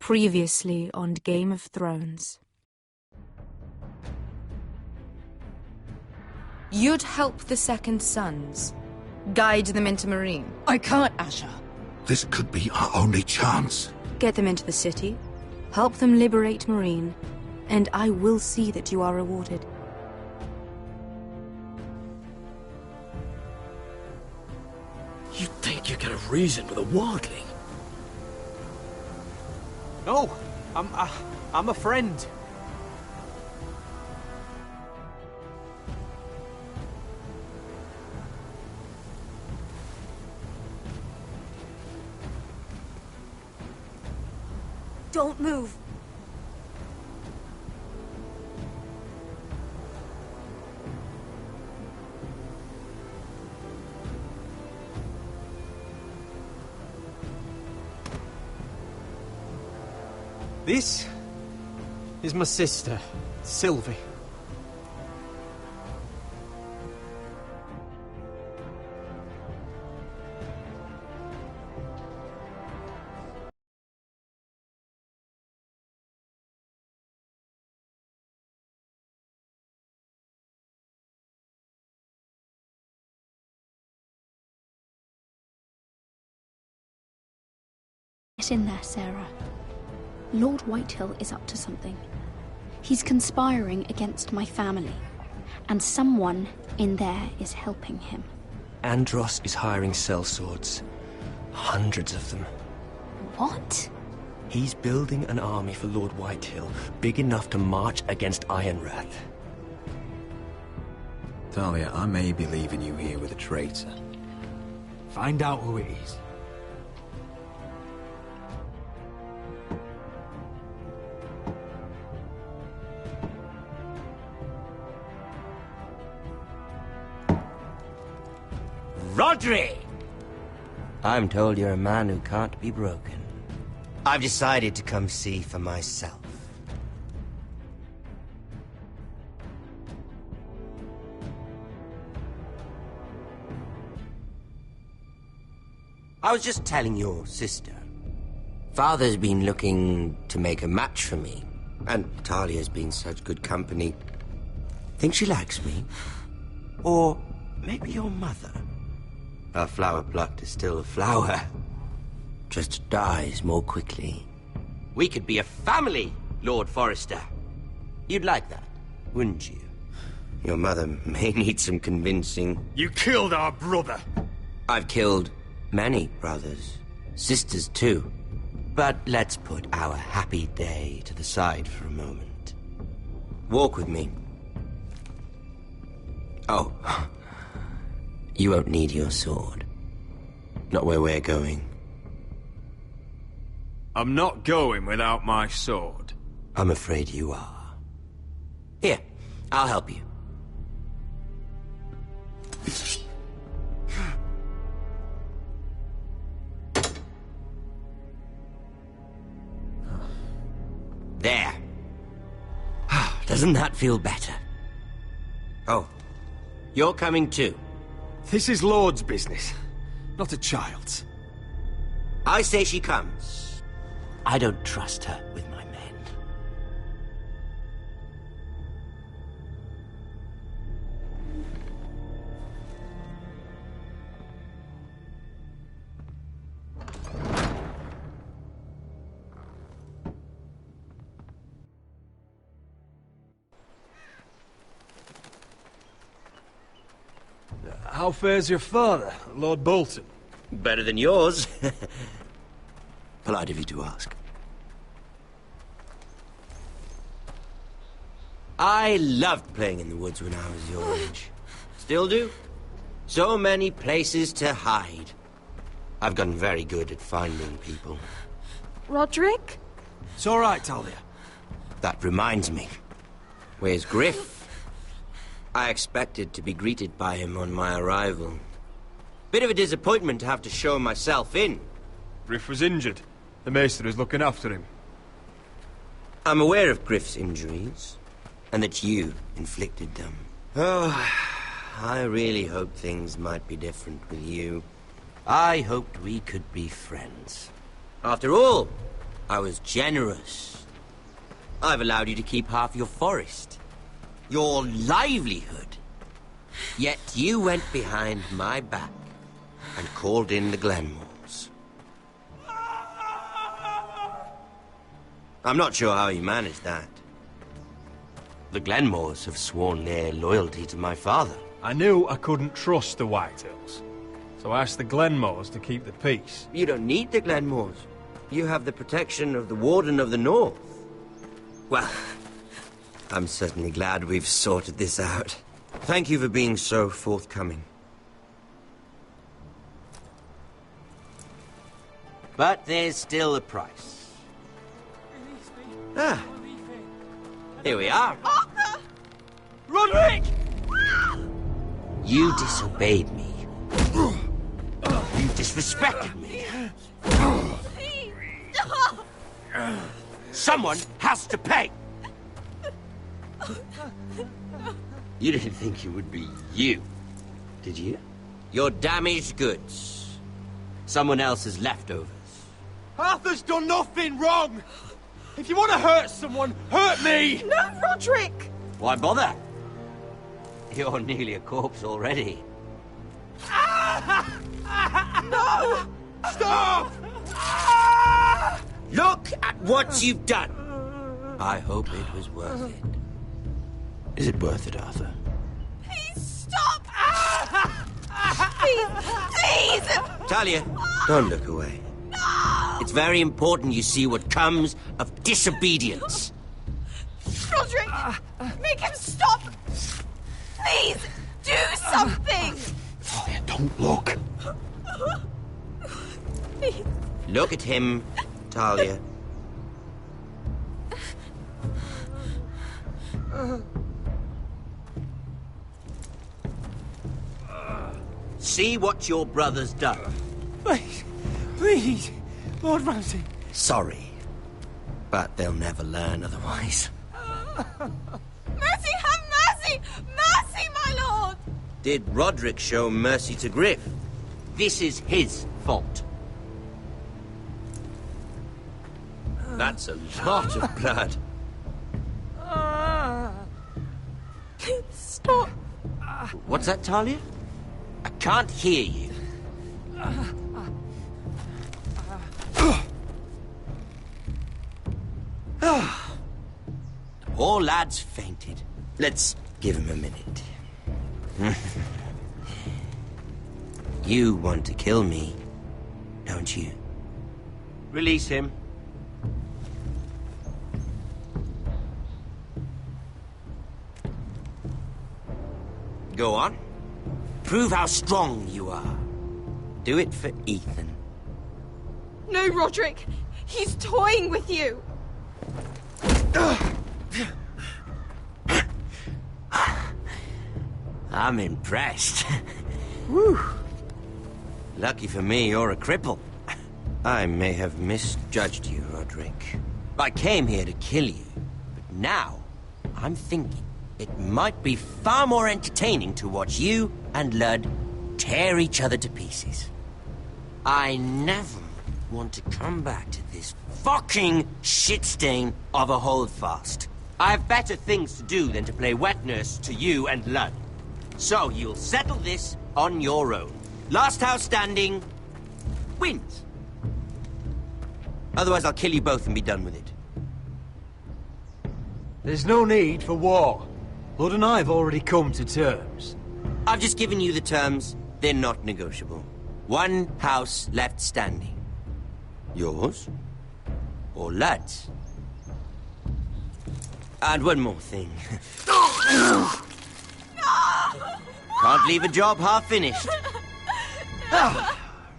Previously on Game of Thrones. You'd help the Second Sons. Guide them into Meereen. I can't, Asher. This could be our only chance. Get them into the city. Help them liberate Meereen. And I will see that you are rewarded. You think you can have reason with a wildling? No, I'm a friend. Don't move. This is my sister, Sylvie. Get in there, Sarah. Lord Whitehill is up to something. He's conspiring against my family, and someone in there is helping him. Andros is hiring sellswords. Hundreds of them. What? He's building an army for Lord Whitehill, big enough to march against Ironrath. Talia, I may be leaving you here with a traitor. Find out who it is. Rodri! I'm told you're a man who can't be broken. I've decided to come see for myself. I was just telling your sister. Father's been looking to make a match for me, and Talia's been such good company. Think she likes me? Or maybe your mother? A flower plucked is still a flower. Just dies more quickly. We could be a family, Lord Forrester. You'd like that, wouldn't you? Your mother may need some convincing. You killed our brother! I've killed many brothers. Sisters, too. But let's put our happy day to the side for a moment. Walk with me. Oh. You won't need your sword. Not where we're going. I'm not going without my sword. I'm afraid you are. Here, I'll help you. There. Doesn't that feel better? Oh, you're coming too. This is Lord's business, not a child's. I say she comes. I don't trust her with my men. How fares your father, Lord Bolton? Better than yours. Polite of you to ask. I loved playing in the woods when I was your age. Still do. So many places to hide. I've gotten very good at finding people. Roderick? It's all right, Talia. That reminds me. Where's Griff? I expected to be greeted by him on my arrival. Bit of a disappointment to have to show myself in. Griff was injured. The maester is looking after him. I'm aware of Griff's injuries, and that you inflicted them. Oh, I really hoped things might be different with you. I hoped we could be friends. After all, I was generous. I've allowed you to keep half your forest. Your livelihood. Yet you went behind my back and called in the Glenmores. I'm not sure how you managed that. The Glenmores have sworn their loyalty to my father. I knew I couldn't trust the Whitehills, so I asked the Glenmores to keep the peace. You don't need the Glenmores. You have the protection of the Warden of the North. Well, I'm certainly glad we've sorted this out. Thank you for being so forthcoming. But there's still a price. Ah. Here we are. Arthur! Roderick! You disobeyed me. You disrespected me. Someone has to pay! You didn't think it would be you, did you? Your damaged goods. Someone else's leftovers. Arthur's done nothing wrong! If you want to hurt someone, hurt me! No, Roderick! Why bother? You're nearly a corpse already. No! Stop! Look at what you've done! I hope it was worth it. Is it worth it, Arthur? Please stop! Please! Please! Talia, don't look away. No! It's very important you see what comes of disobedience. Roderick! Make him stop! Please! Do something! Talia, don't look. Please. Look at him, Talia. See what your brother's done. Please, please, Lord Ramsay. Sorry, but they'll never learn otherwise. Mercy, have mercy! Mercy, my lord! Did Roderick show mercy to Griff? This is his fault. That's a lot of blood. Stop. What's that, Talia? I can't hear you. The poor lad's fainted. Let's give him a minute. You want to kill me, don't you? Release him. Go on. Prove how strong you are. Do it for Ethan. No, Roderick! He's toying with you! I'm impressed. Whew. Lucky for me, you're a cripple. I may have misjudged you, Roderick. I came here to kill you, but now I'm thinking it might be far more entertaining to watch you and Ludd tear each other to pieces. I never want to come back to this fucking shit stain of a holdfast. I have better things to do than to play wet nurse to you and Ludd. So you'll settle this on your own. Last house standing wins. Otherwise I'll kill you both and be done with it. There's no need for war. Lord and I have already come to terms. I've just given you the terms. They're not negotiable. One house left standing. Yours or Ludd's. And one more thing. Can't leave a job half finished.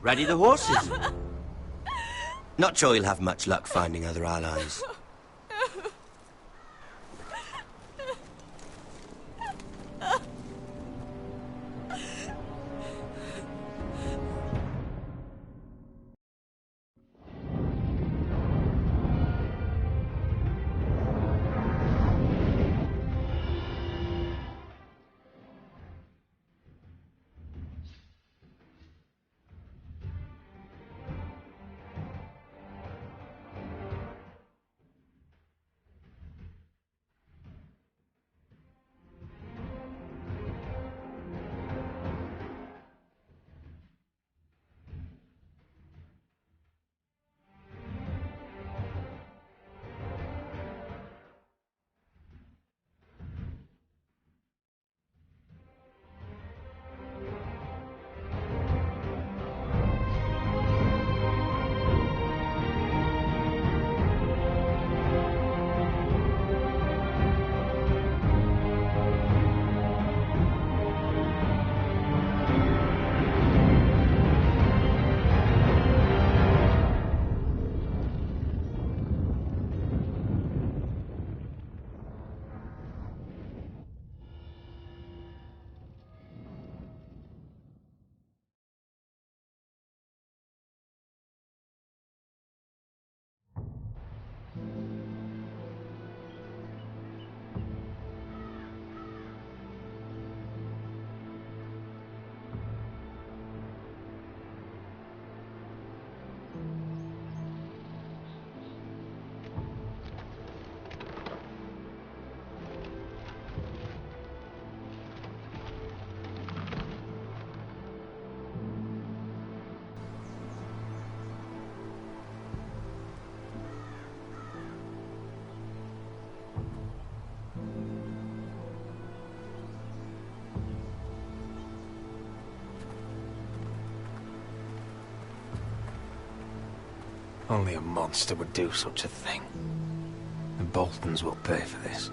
Ready the horses? Not sure you'll have much luck finding other allies. Only a monster would do such a thing. The Boltons will pay for this.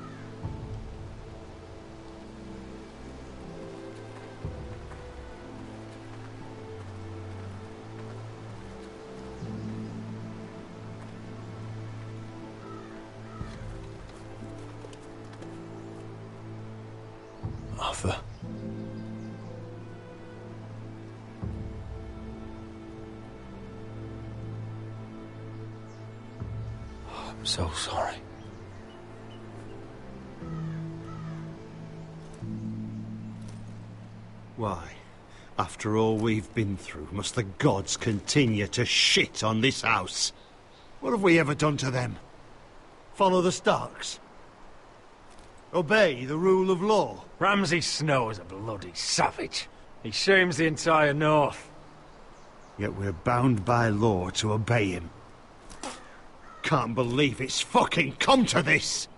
Arthur. I'm so sorry. Why, after all we've been through, must the gods continue to shit on this house? What have we ever done to them? Follow the Starks? Obey the rule of law? Ramsay Snow is a bloody savage. He shames the entire North. Yet we're bound by law to obey him. Can't believe it's fucking come to this!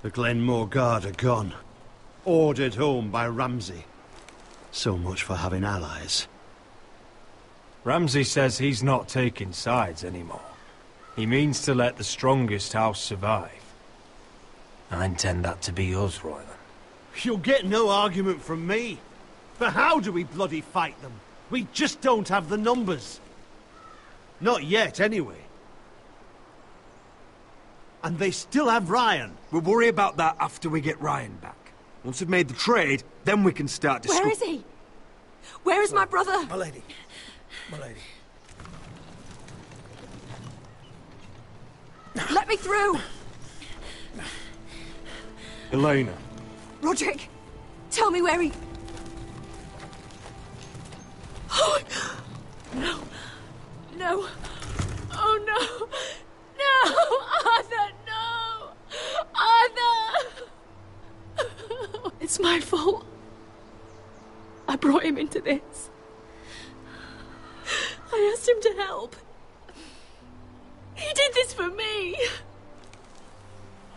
The Glenmore Guard are gone. Ordered home by Ramsay. So much for having allies. Ramsay says he's not taking sides anymore. He means to let the strongest house survive. I intend that to be us, Royland. You'll get no argument from me. For how do we bloody fight them? We just don't have the numbers. Not yet, anyway. And they still have Ryan. We'll worry about that after we get Ryan back. Once we've made the trade, then we can start discussing. Where is he? Where is my brother? My lady. My lady. Let me through! Elena. Roderick, tell me where he... Oh, no. No. Oh, no. No! Arthur, no! Arthur! It's my fault. I brought him into this. I asked him to help. He did this for me.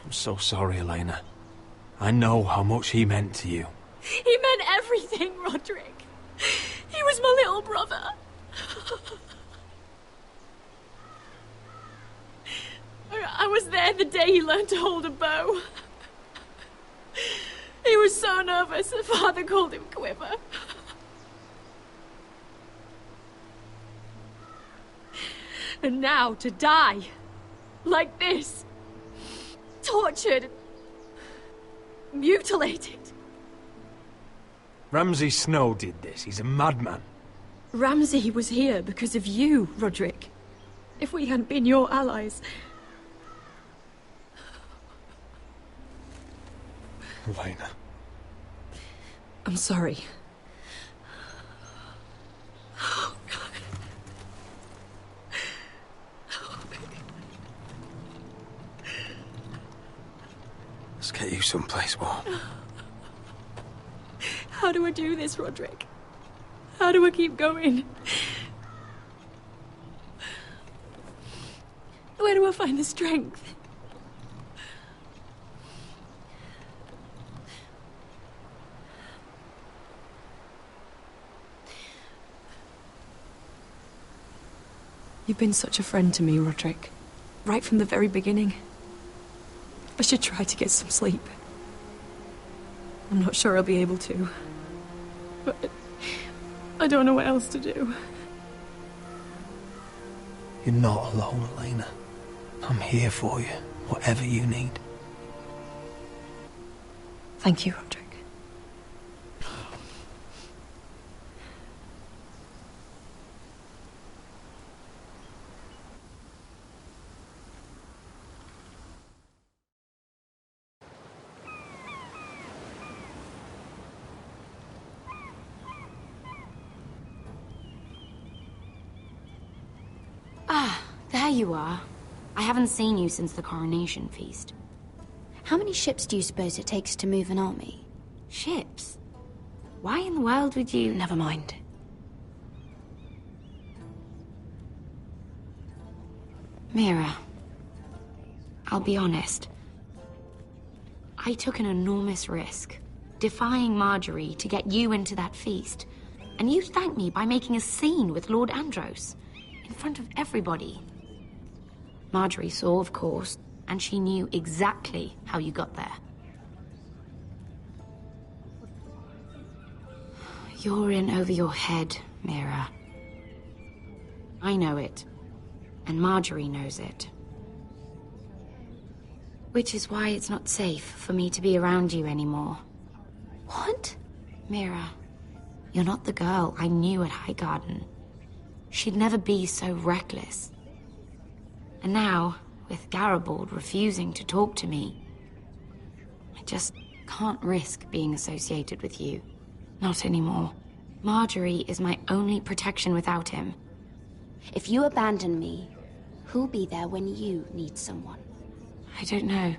I'm so sorry, Elena. I know how much he meant to you. He meant everything, Roderick. He was my little brother. I was there the day he learned to hold a bow. He was so nervous, the father called him Quiver. And now to die, like this, tortured, mutilated. Ramsay Snow did this. He's a madman. Ramsay was here because of you, Roderick. If we hadn't been your allies... Elena. I'm sorry. Oh, God. Let's get you someplace warm. How do I do this, Roderick? How do I keep going? Where do I find the strength? You've been such a friend to me, Roderick. Right from the very beginning. I should try to get some sleep. I'm not sure I'll be able to. But I don't know what else to do. You're not alone, Elena. I'm here for you, whatever you need. Thank you, Roderick. There you are. I haven't seen you since the coronation feast. How many ships do you suppose it takes to move an army? Ships? Why in the world would you... Never mind. Mira, I'll be honest. I took an enormous risk, defying Marjorie to get you into that feast. And you thank me by making a scene with Lord Andros, in front of everybody. Marjorie saw, of course, and she knew exactly how you got there. You're in over your head, Mira. I know it, and Marjorie knows it. Which is why it's not safe for me to be around you anymore. What? Mira, you're not the girl I knew at Highgarden. She'd never be so reckless. And now, with Garibald refusing to talk to me, I just can't risk being associated with you. Not anymore. Marjorie is my only protection without him. If you abandon me, who'll be there when you need someone? I don't know.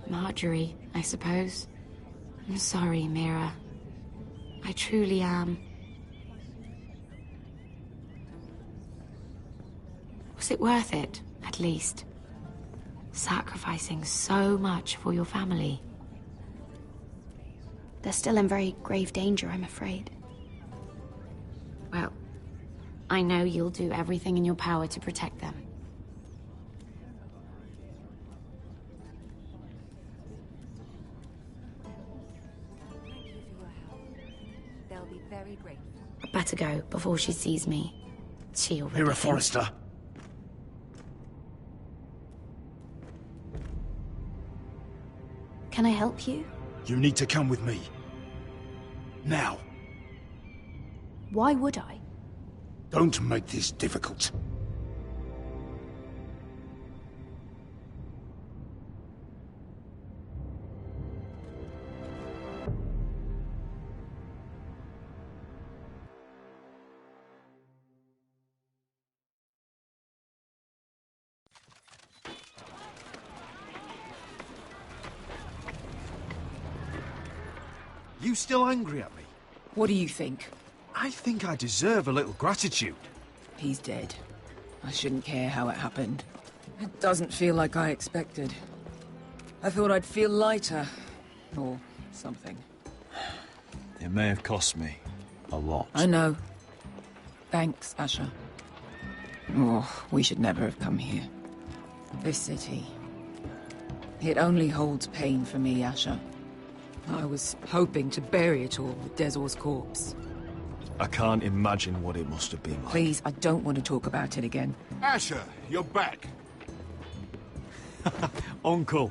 Marjorie, I suppose. I'm sorry, Mira. I truly am. Was it worth it, at least? Sacrificing so much for your family? They're still in very grave danger, I'm afraid. Well, I know you'll do everything in your power to protect them. They'll be very grateful. I'd better go before she sees me. She already Mira thinks- Forrester. Can I help you? You need to come with me. Now. Why would I? Don't make this difficult. You still angry at me? What do you think? I think I deserve a little gratitude. He's dead. I shouldn't care how it happened. It doesn't feel like I expected. I thought I'd feel lighter. Or something. It may have cost me a lot. I know. Thanks, Asher. Oh, we should never have come here. This city. It only holds pain for me, Asher. I was hoping to bury it all with Dezor's corpse. I can't imagine what it must have been like. Please, I don't want to talk about it again. Asher, you're back. Uncle.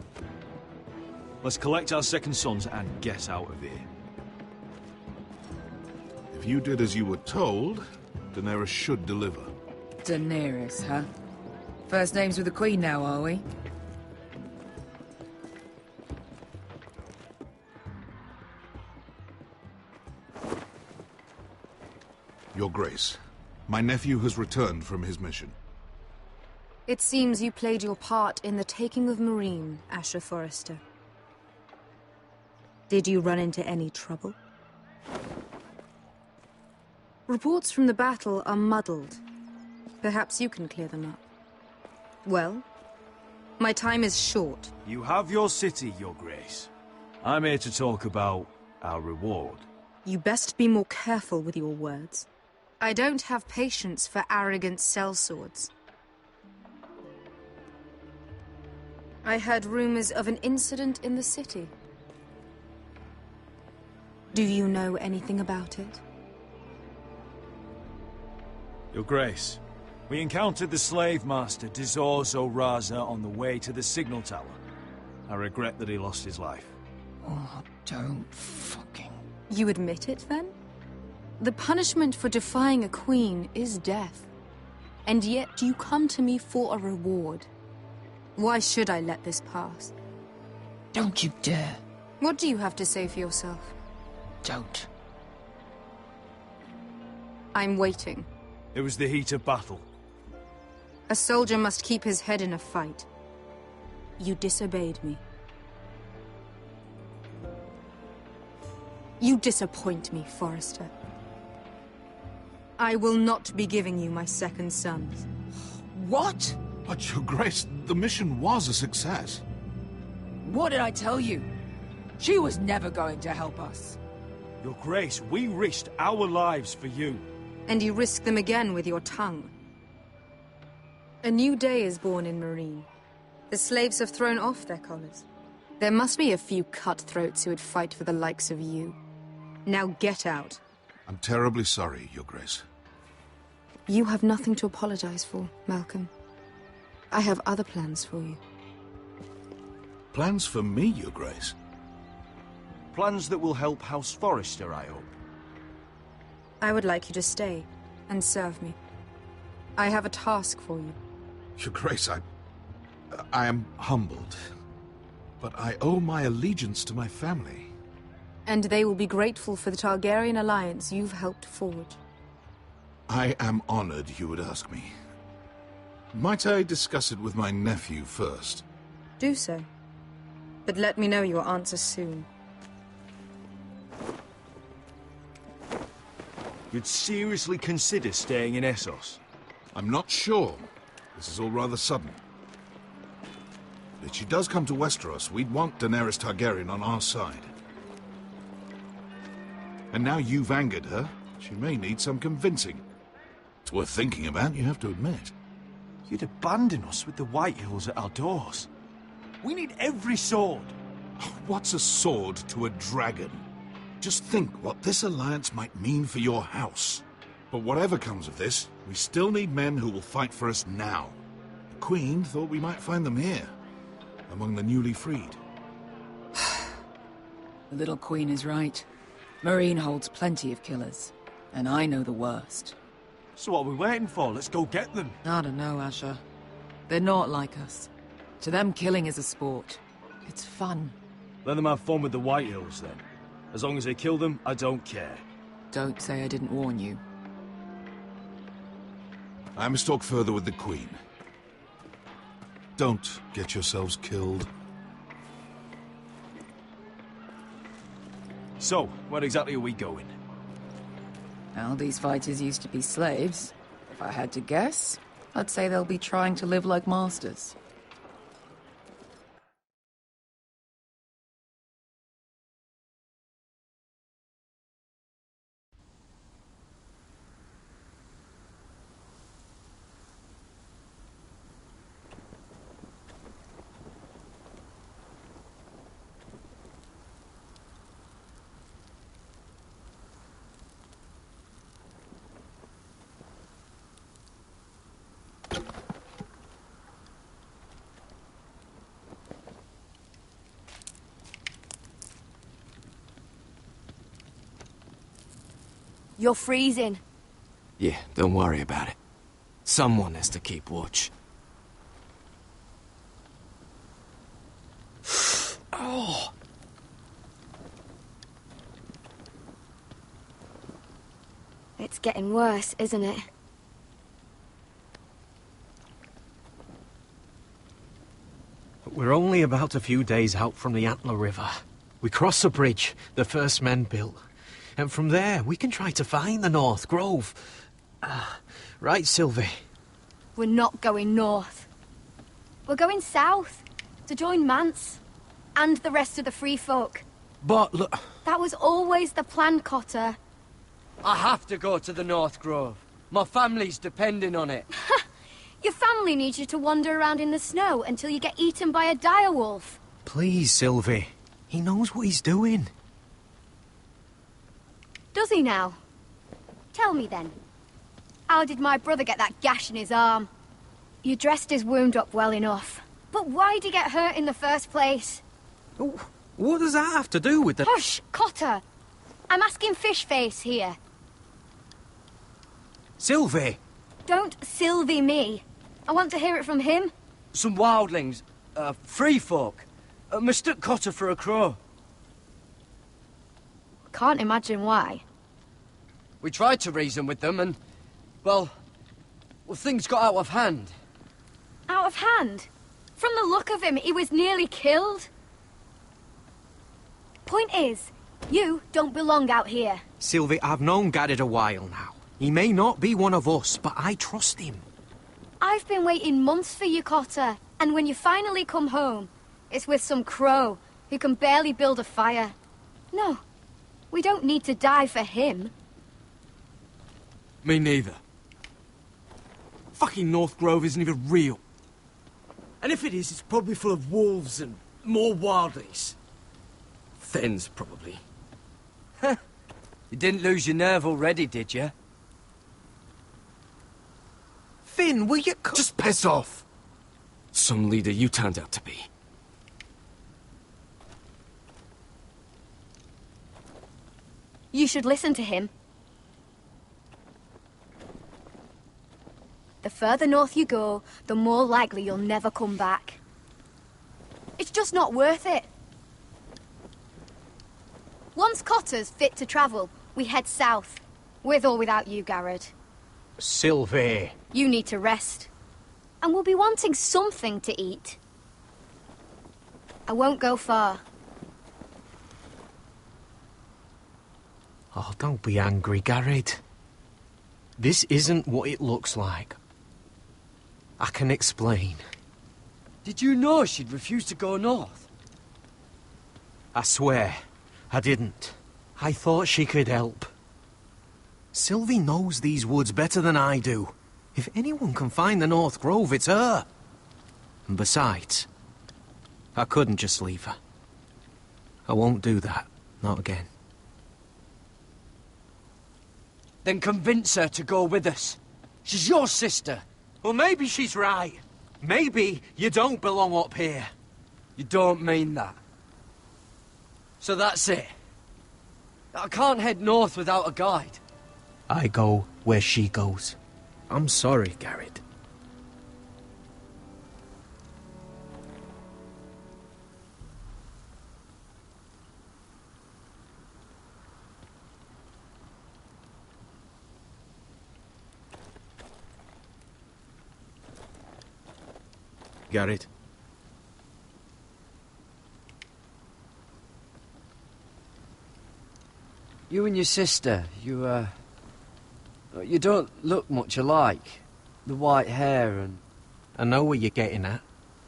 Let's collect our second sons and get out of here. If you did as you were told, Daenerys should deliver. Daenerys, huh? First names with the Queen now, are we? Your Grace, my nephew has returned from his mission. It seems you played your part in the taking of Marine, Asher Forrester. Did you run into any trouble? Reports from the battle are muddled. Perhaps you can clear them up. Well, my time is short. You have your city, Your Grace. I'm here to talk about our reward. You best be more careful with your words. I don't have patience for arrogant sellswords. I heard rumors of an incident in the city. Do you know anything about it? Your Grace, we encountered the slave master Dezor Zoraza on the way to the signal tower. I regret that he lost his life. Oh, don't fucking... You admit it, then? The punishment for defying a queen is death. And yet you come to me for a reward. Why should I let this pass? Don't you dare. What do you have to say for yourself? Don't. I'm waiting. It was the heat of battle. A soldier must keep his head in a fight. You disobeyed me. You disappoint me, Forrester. I will not be giving you my second sons. What? But, Your Grace, the mission was a success. What did I tell you? She was never going to help us. Your Grace, we risked our lives for you. And you risk them again with your tongue. A new day is born in Marine. The slaves have thrown off their collars. There must be a few cutthroats who would fight for the likes of you. Now get out. I'm terribly sorry, Your Grace. You have nothing to apologize for, Malcolm. I have other plans for you. Plans for me, Your Grace? Plans that will help House Forrester, I hope. I would like you to stay and serve me. I have a task for you. Your Grace, I am humbled. But I owe my allegiance to my family. And they will be grateful for the Targaryen alliance you've helped forge. I am honored you would ask me. Might I discuss it with my nephew first? Do so. But let me know your answer soon. You'd seriously consider staying in Essos? I'm not sure. This is all rather sudden. If she does come to Westeros, we'd want Daenerys Targaryen on our side. And now you've angered her, she may need some convincing. It's worth thinking about, you have to admit. You'd abandon us with the Whitehills at our doors. We need every sword. What's a sword to a dragon? Just think what this alliance might mean for your house. But whatever comes of this, we still need men who will fight for us now. The Queen thought we might find them here, among the newly freed. The little Queen is right. Marine holds plenty of killers, and I know the worst. So what are we waiting for? Let's go get them. I don't know, Asher. They're not like us. To them, killing is a sport. It's fun. Let them have fun with the Whitehills, then. As long as they kill them, I don't care. Don't say I didn't warn you. I must talk further with the Queen. Don't get yourselves killed. So, where exactly are we going? Well, these fighters used to be slaves. If I had to guess, I'd say they'll be trying to live like masters. You're freezing. Yeah, don't worry about it. Someone has to keep watch. Oh! It's getting worse, isn't it? We're only about a few days out from the Antler River. We cross a bridge the first men built. And from there, we can try to find the North Grove. Right, Sylvie? We're not going north. We're going south, to join Mance, and the rest of the free folk. But look... That was always the plan, Cotter. I have to go to the North Grove. My family's depending on it. Your family needs you to wander around in the snow until you get eaten by a direwolf. Please, Sylvie. He knows what he's doing. Does he now? Tell me then. How did my brother get that gash in his arm? You dressed his wound up well enough. But why'd he get hurt in the first place? What does that have to do with the... Hush, Cotter! I'm asking Fishface here. Sylvie! Don't Sylvie me. I want to hear it from him. Some wildlings, free folk, mistook Cotter for a crow. Can't imagine why. We tried to reason with them and, well, things got out of hand. Out of hand? From the look of him, he was nearly killed. Point is, you don't belong out here. Sylvie, I've known Gaddard a while now. He may not be one of us, but I trust him. I've been waiting months for you, Cotter. And when you finally come home, it's with some crow who can barely build a fire. No. We don't need to die for him. Me neither. Fucking North Grove isn't even real. And if it is, it's probably full of wolves and more wildlings. Thens, probably. You didn't lose your nerve already, did you? Finn, will you Just piss off! Some leader you turned out to be. You should listen to him. The further north you go, the more likely you'll never come back. It's just not worth it. Once Cotter's fit to travel, we head south. With or without you, Garrett. Sylvie. You need to rest. And we'll be wanting something to eat. I won't go far. Oh, don't be angry, Garrett. This isn't what it looks like. I can explain. Did you know she'd refuse to go north? I swear, I didn't. I thought she could help. Sylvie knows these woods better than I do. If anyone can find the North Grove, it's her. And besides, I couldn't just leave her. I won't do that. Not again. Then convince her to go with us. She's your sister. Well, maybe she's right. Maybe you don't belong up here. You don't mean that. So that's it. I can't head north without a guide. I go where she goes. I'm sorry, Garrett. Garrett. You and your sister, you don't look much alike. The white hair and... I know what you're getting at,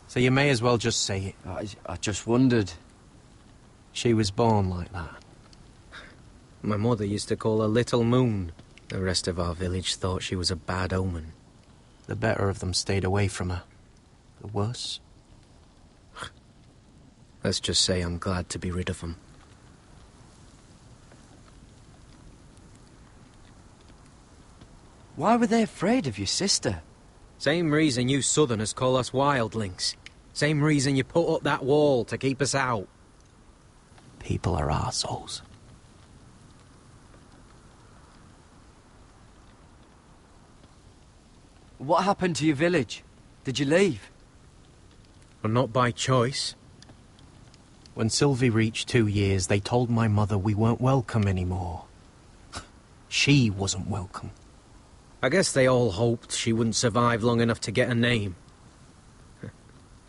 so you may as well just say it. I just wondered. She was born like that. My mother used to call her Little Moon. The rest of our village thought she was a bad omen. The better of them stayed away from her. The worse? Let's just say I'm glad to be rid of them. Why were they afraid of your sister? Same reason you Southerners call us wildlings. Same reason you put up that wall to keep us out. People are arseholes. What happened to your village? Did you leave? Well, not by choice. When Sylvie reached 2 years, they told my mother we weren't welcome anymore. She wasn't welcome. I guess they all hoped she wouldn't survive long enough to get a name.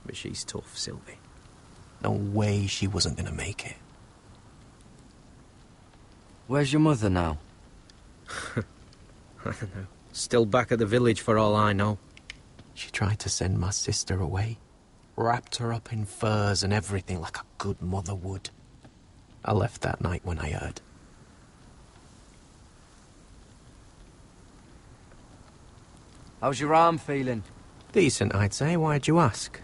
But she's tough, Sylvie. No way she wasn't gonna make it. Where's your mother now? I don't know. Still back at the village for all I know. She tried to send my sister away. Wrapped her up in furs and everything like a good mother would. I left that night when I heard. How's your arm feeling? Decent, I'd say. Why'd you ask?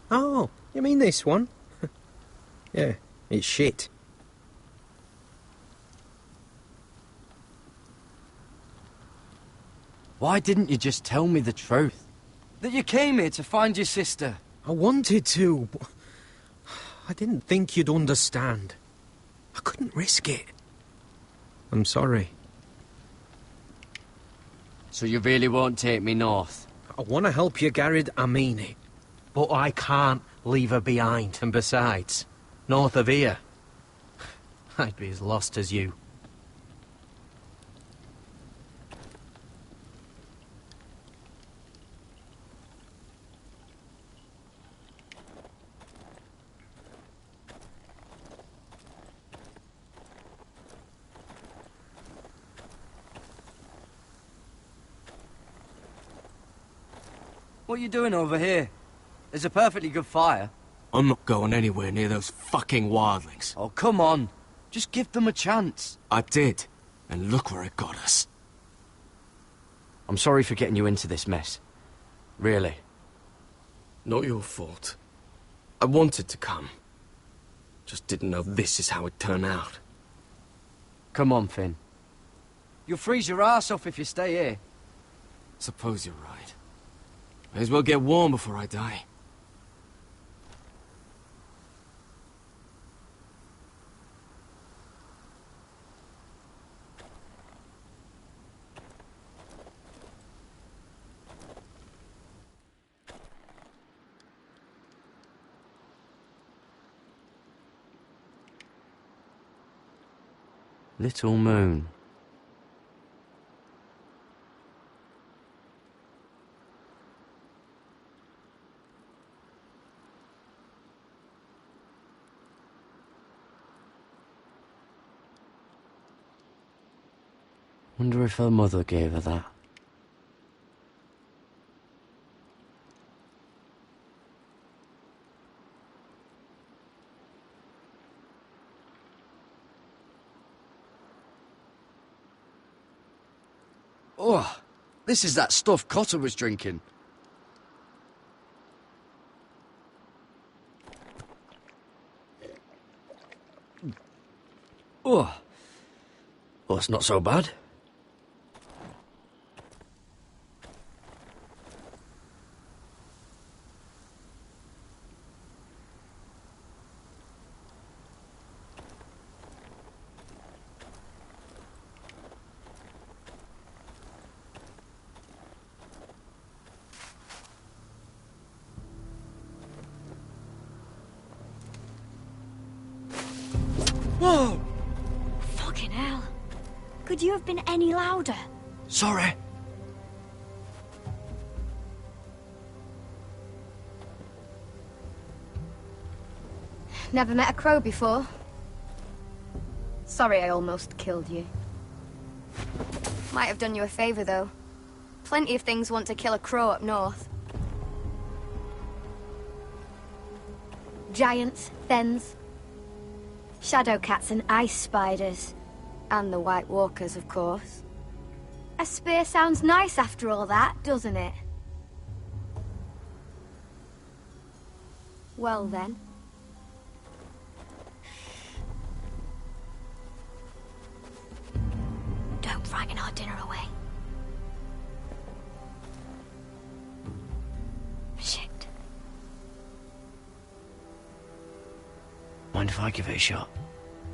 Oh, you mean this one? Yeah, it's shit. Why didn't you just tell me the truth? That you came here to find your sister? I wanted to, but I didn't think you'd understand. I couldn't risk it. I'm sorry. So you really won't take me north? I want to help you, Garrett, I mean it. But I can't leave her behind. And besides, north of here, I'd be as lost as you. What are you doing over here? There's a perfectly good fire. I'm not going anywhere near those fucking wildlings. Oh, come on. Just give them a chance. I did, and look where it got us. I'm sorry for getting you into this mess. Really. Not your fault. I wanted to come. Just didn't know this is how it'd turn out. Come on, Finn. You'll freeze your ass off if you stay here. Suppose you're right. May as well get warm before I die. Little moon. Wonder if her mother gave her that. Oh, this is that stuff Cotter was drinking. Oh, well, it's not so bad. Whoa! Fucking hell. Could you have been any louder? Sorry. Never met a crow before. Sorry I almost killed you. Might have done you a favor, though. Plenty of things want to kill a crow up north. Giants, thens, shadow cats and ice spiders. And the White Walkers, of course. A spear sounds nice after all that, doesn't it? Well then. Don't frighten our dinner away. Shit. Mind if I give it a shot?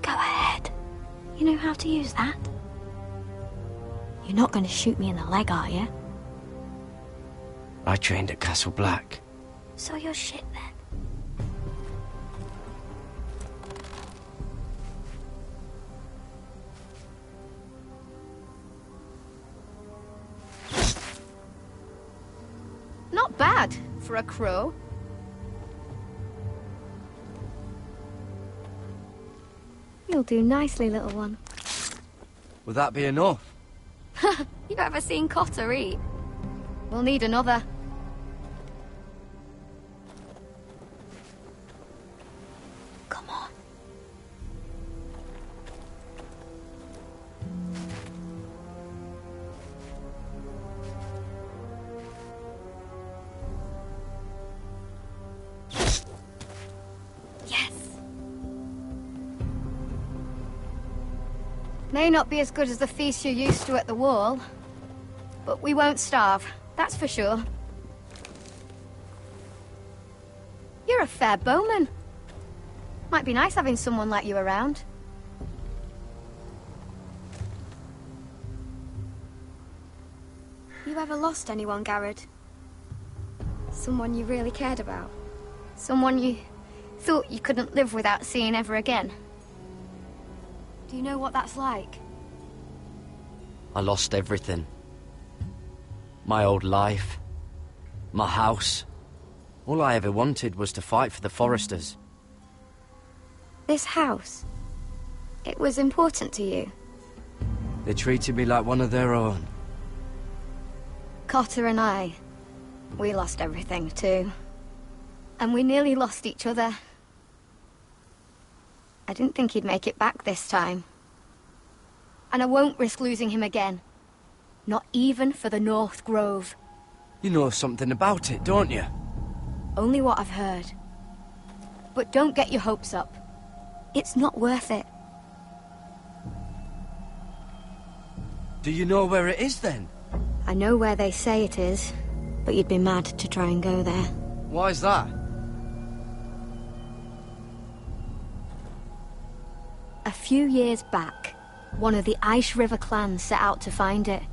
Go ahead. You know how to use that? You're not going to shoot me in the leg, are you? I trained at Castle Black. So you're shit then. Not bad for a crow. You'll do nicely, little one. Will that be enough? You ever seen Cotter eat? We'll need another. Come on. Yes. May not be as good as the feast you're used to at the wall, but we won't starve, that's for sure. You're a fair bowman. Might be nice having someone like you around. You ever lost anyone, Garrett? Someone you really cared about? Someone you thought you couldn't live without seeing ever again? Do you know what that's like? I lost everything. My old life. My house. All I ever wanted was to fight for the Forresters. This house, it was important to you? They treated me like one of their own. Cotter and I, we lost everything too. And we nearly lost each other. I didn't think he'd make it back this time. And I won't risk losing him again. Not even for the North Grove. You know something about it, don't you? Only what I've heard. But don't get your hopes up. It's not worth it. Do you know where it is, then? I know where they say it is, but you'd be mad to try and go there. Why's that? A few years back, one of the Ice River clans set out to find it.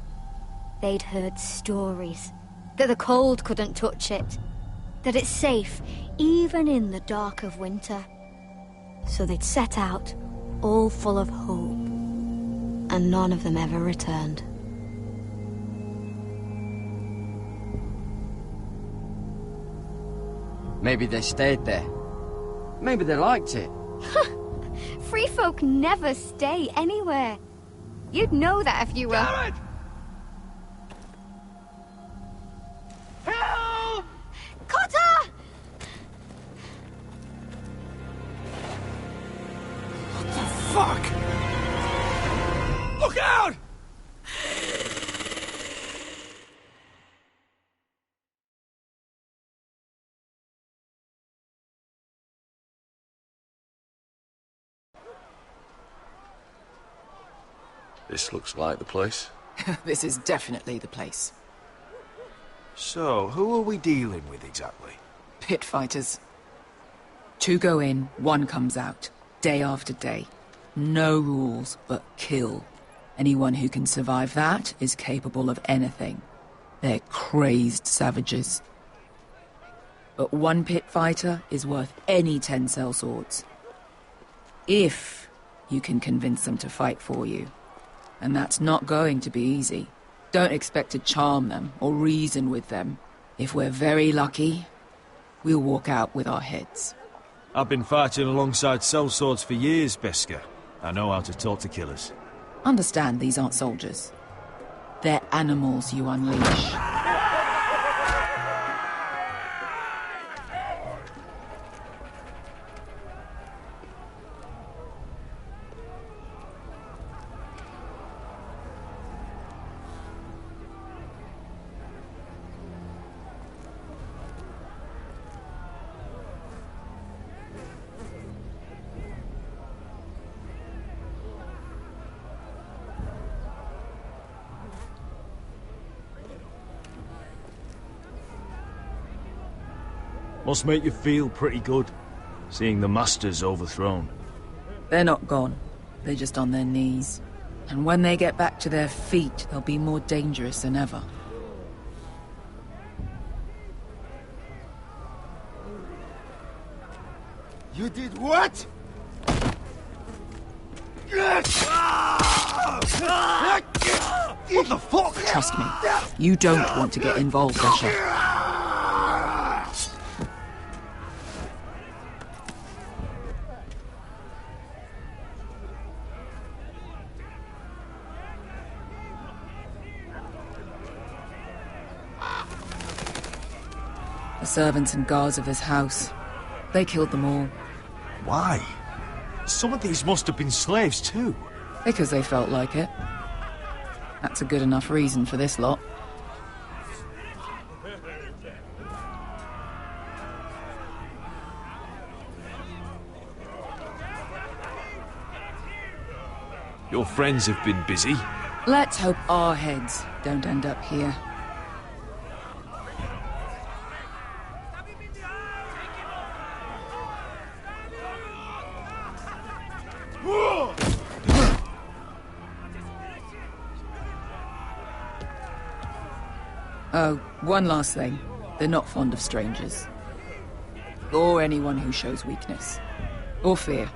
They'd heard stories. That the cold couldn't touch it. That it's safe, even in the dark of winter. So they'd set out, all full of hope. And none of them ever returned. Maybe they stayed there. Maybe they liked it. Free folk never stay anywhere. You'd know that if you were... Garrett! Help! Cotter! What the fuck? Look out! This looks like the place. This is definitely the place. So, who are we dealing with exactly? Pit fighters. 2 go in, 1 comes out. Day after day. No rules, but kill. Anyone who can survive that is capable of anything. They're crazed savages. But 1 pit fighter is worth any 10 sellswords. If you can convince them to fight for you. And that's not going to be easy. Don't expect to charm them or reason with them. If we're very lucky, we'll walk out with our heads. I've been fighting alongside sellswords for years, Beskar. I know how to talk to killers. Understand these aren't soldiers. They're animals you unleash. Must make you feel pretty good, seeing the Masters overthrown. They're not gone. They're just on their knees. And when they get back to their feet, they'll be more dangerous than ever. You did what? What the fuck? Trust me, you don't want to get involved, Asher. The servants and guards of this house, they killed them all. Why? Some of these must have been slaves too. Because they felt like it. That's a good enough reason for this lot. Your friends have been busy. Let's hope our heads don't end up here. Oh, one last thing. They're not fond of strangers. Or anyone who shows weakness. Or fear.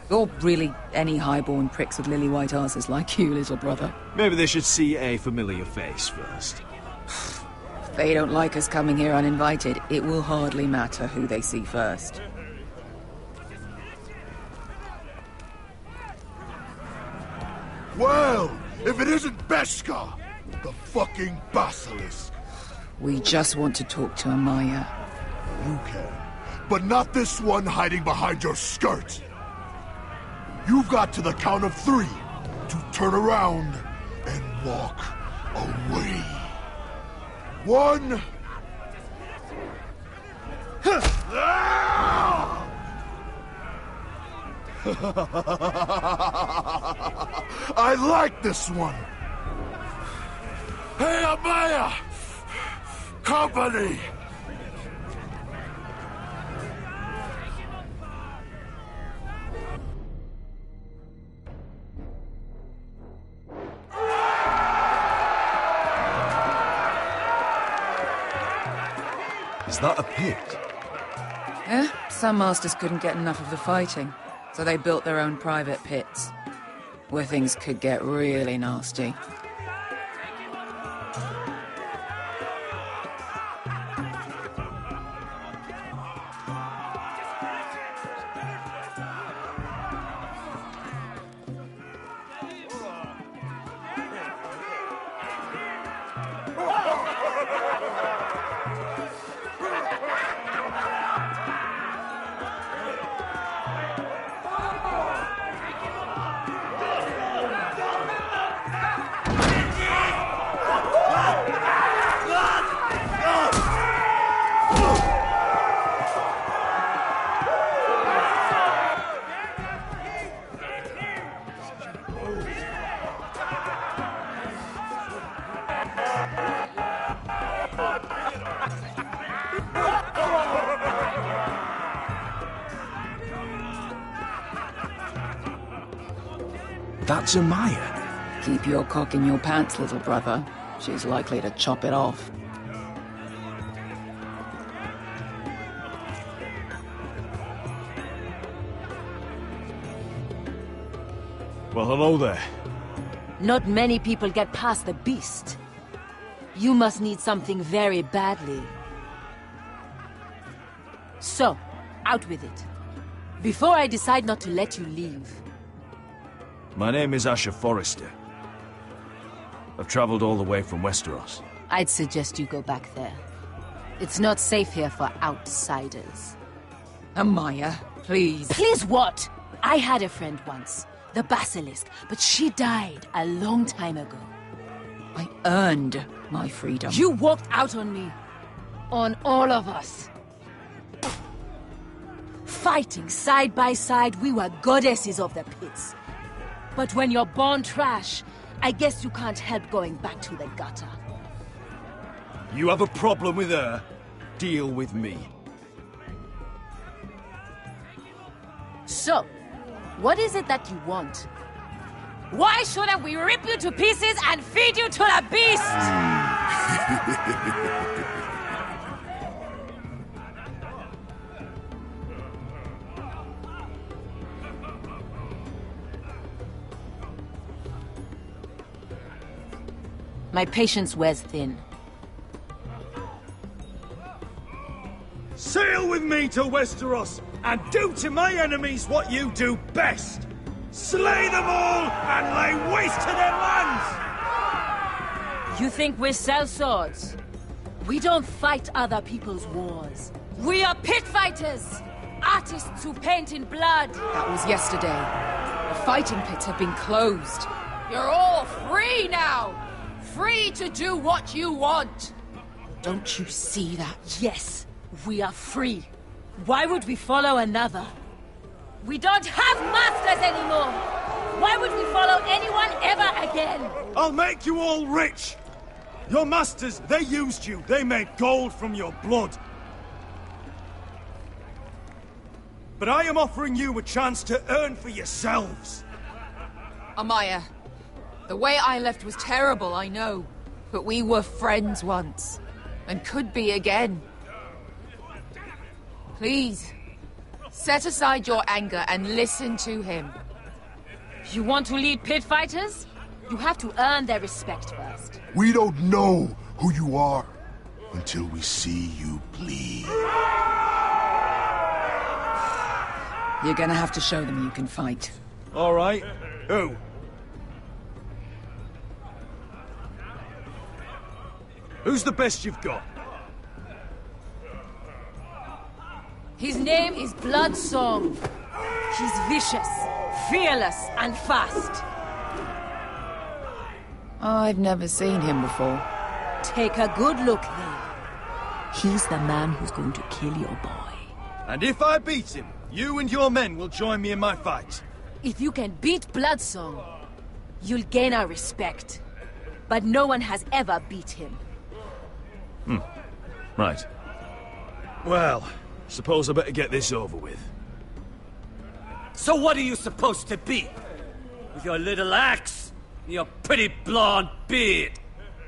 Or really any highborn pricks with lily-white asses like you, little brother. Maybe they should see a familiar face first. If they don't like us coming here uninvited, it will hardly matter who they see first. Well, if it isn't Beskar, the fucking basilisk. We just want to talk to Amaya. You can, but not this one hiding behind your skirt. You've got to the count of 3 to turn around and walk away. 1. I like this one. Hey, Amaya! Company! Is that a pit? Yeah, some masters couldn't get enough of the fighting, so they built their own private pits, where things could get really nasty. That's Amaya. Keep your cock in your pants, little brother. She's likely to chop it off. Well, hello there. Not many people get past the beast. You must need something very badly. So, out with it. Before I decide not to let you leave. My name is House Forrester. I've traveled all the way from Westeros. I'd suggest you go back there. It's not safe here for outsiders. Amaya, please. Please what? I had a friend once, the Basilisk, but she died a long time ago. I earned my freedom. You walked out on me. On all of us. Fighting side by side, we were goddesses of the pits. But when you're born trash, I guess you can't help going back to the gutter. You have a problem with her? Deal with me. So, what is it that you want? Why shouldn't we rip you to pieces and feed you to the beast? My patience wears thin. Sail with me to Westeros and do to my enemies what you do best. Slay them all and lay waste to their lands! You think we sell swords? We don't fight other people's wars. We are pit fighters! Artists who paint in blood! That was yesterday. The fighting pits have been closed. You're all free now! Free to do what you want! Don't you see that? Yes, we are free. Why would we follow another? We don't have masters anymore! Why would we follow anyone ever again? I'll make you all rich! Your masters, they used you. They made gold from your blood. But I am offering you a chance to earn for yourselves. Amaya, the way I left was terrible, I know. But we were friends once. And could be again. Please, set aside your anger and listen to him. You want to lead pit fighters? You have to earn their respect first. We don't know who you are until we see you bleed. You're gonna have to show them you can fight. All right. Who? Who's the best you've got? His name is Bloodsong. He's vicious, Fearless and fast. I've never seen him before. Take a good look then. He's the man who's going to kill your boy. And if I beat him, you and your men will join me in my fight. If you can beat Bloodsong, you'll gain our respect. But no one has ever beat him. Right. Well, suppose I better get this over with. So what are you supposed to be? With your little axe and your pretty blonde beard?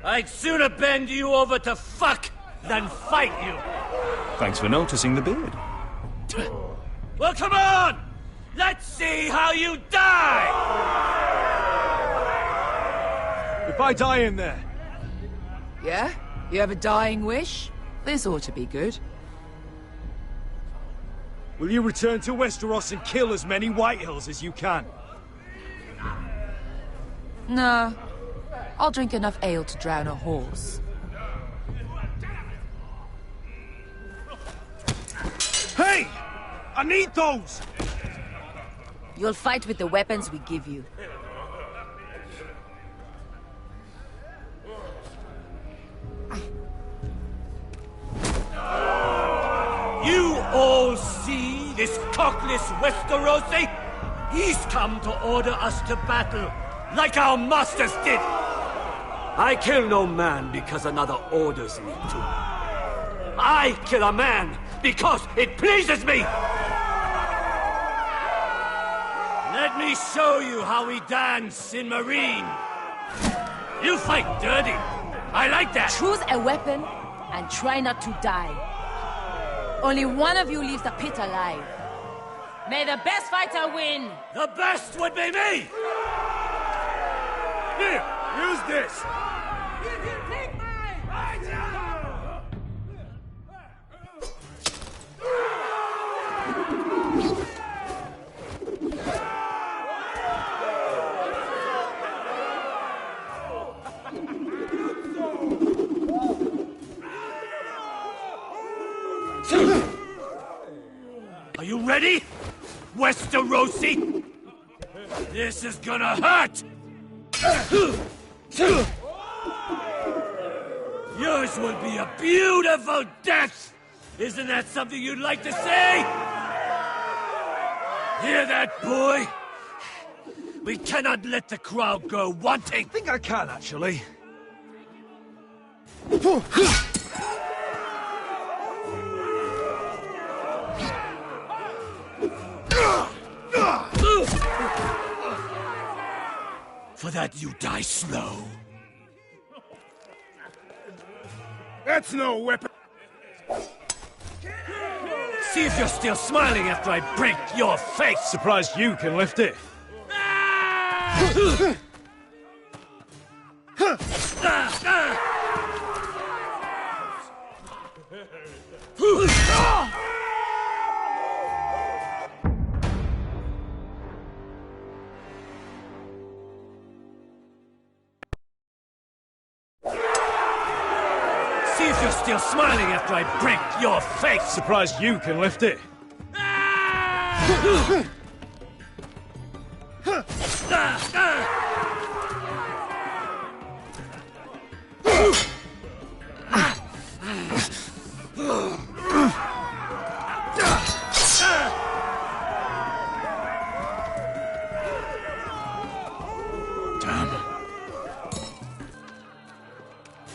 I'd sooner bend you over to fuck than fight you. Thanks for noticing the beard. Well, come on! Let's see how you die! If I die in there... Yeah? You have a dying wish? This ought to be good. Will you return to Westeros and kill as many Whitehills as you can? No. I'll drink enough ale to drown a horse. Hey! I need those! You'll fight with the weapons we give you. You all see this cockless Westerosi? He's come to order us to battle, like our masters did. I kill no man because another orders me to. I kill a man because it pleases me! Let me show you how we dance in Marine. You fight dirty. I like that. Choose a weapon and try not to die. Only one of you leaves the pit alive. May the best fighter win! The best would be me! Here, use this! Are you ready, Westerosi? This is gonna hurt! Yours will be a beautiful death! Isn't that something you'd like to say? Hear that, boy? We cannot let the crowd go wanting. I think I can, actually. For that, you die slow. That's no weapon. See if you're still smiling after I break your face. Surprised you can lift it. See if you're still smiling after I break your face. Surprised you can lift it.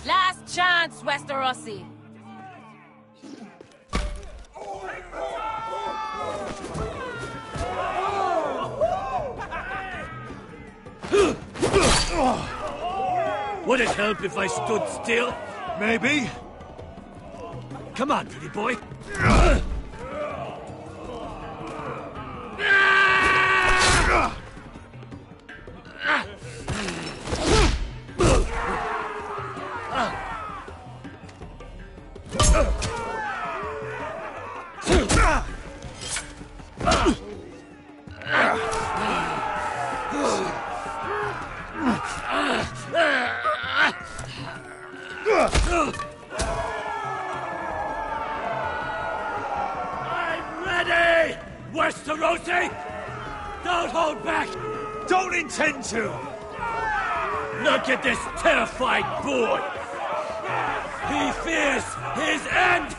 Last chance, Westerosi. Would it help if I stood still? Maybe. Come on, pretty boy. I'm ready, Westerosi! Don't hold back! Don't intend to! Look at this terrified boy! He fears his end!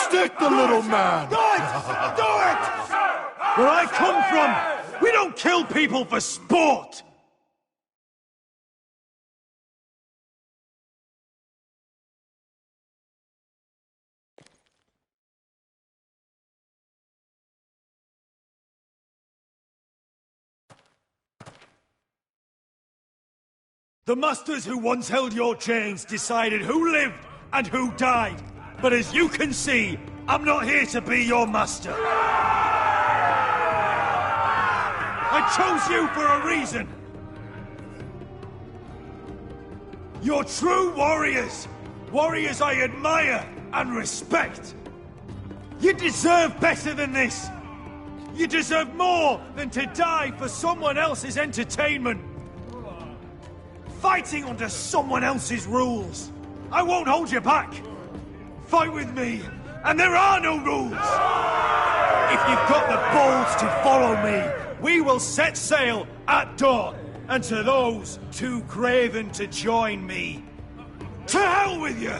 Stick the little man! Do it! Do it! Where I come from, we don't kill people for sport! The masters who once held your chains decided who lived and who died. But as you can see, I'm not here to be your master. I chose you for a reason. You're true warriors. Warriors I admire and respect. You deserve better than this. You deserve more than to die for someone else's entertainment. Fighting under someone else's rules. I won't hold you back. Fight with me, and there are no rules! If you've got the balls to follow me, we will set sail at dawn. And to those too craven to join me, to hell with you!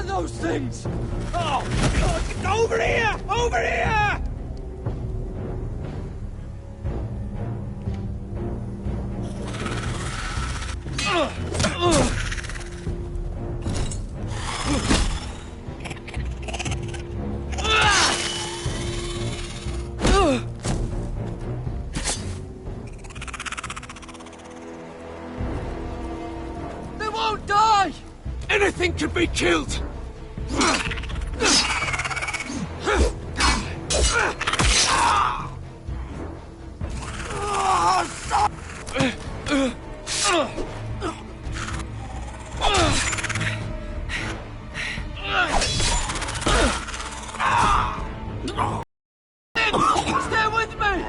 Those things! Oh, God, over here! Over here! They won't die! Anything can be killed! Stay with me!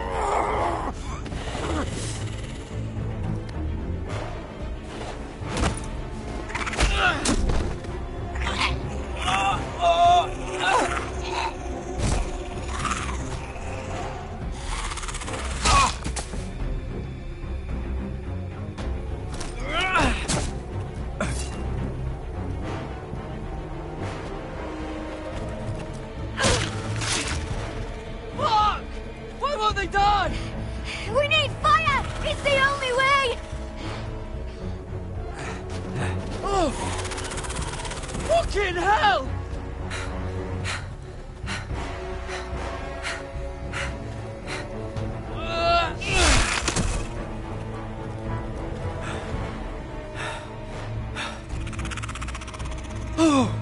We need fire! It's the only way! Oh! Fucking hell! Oh!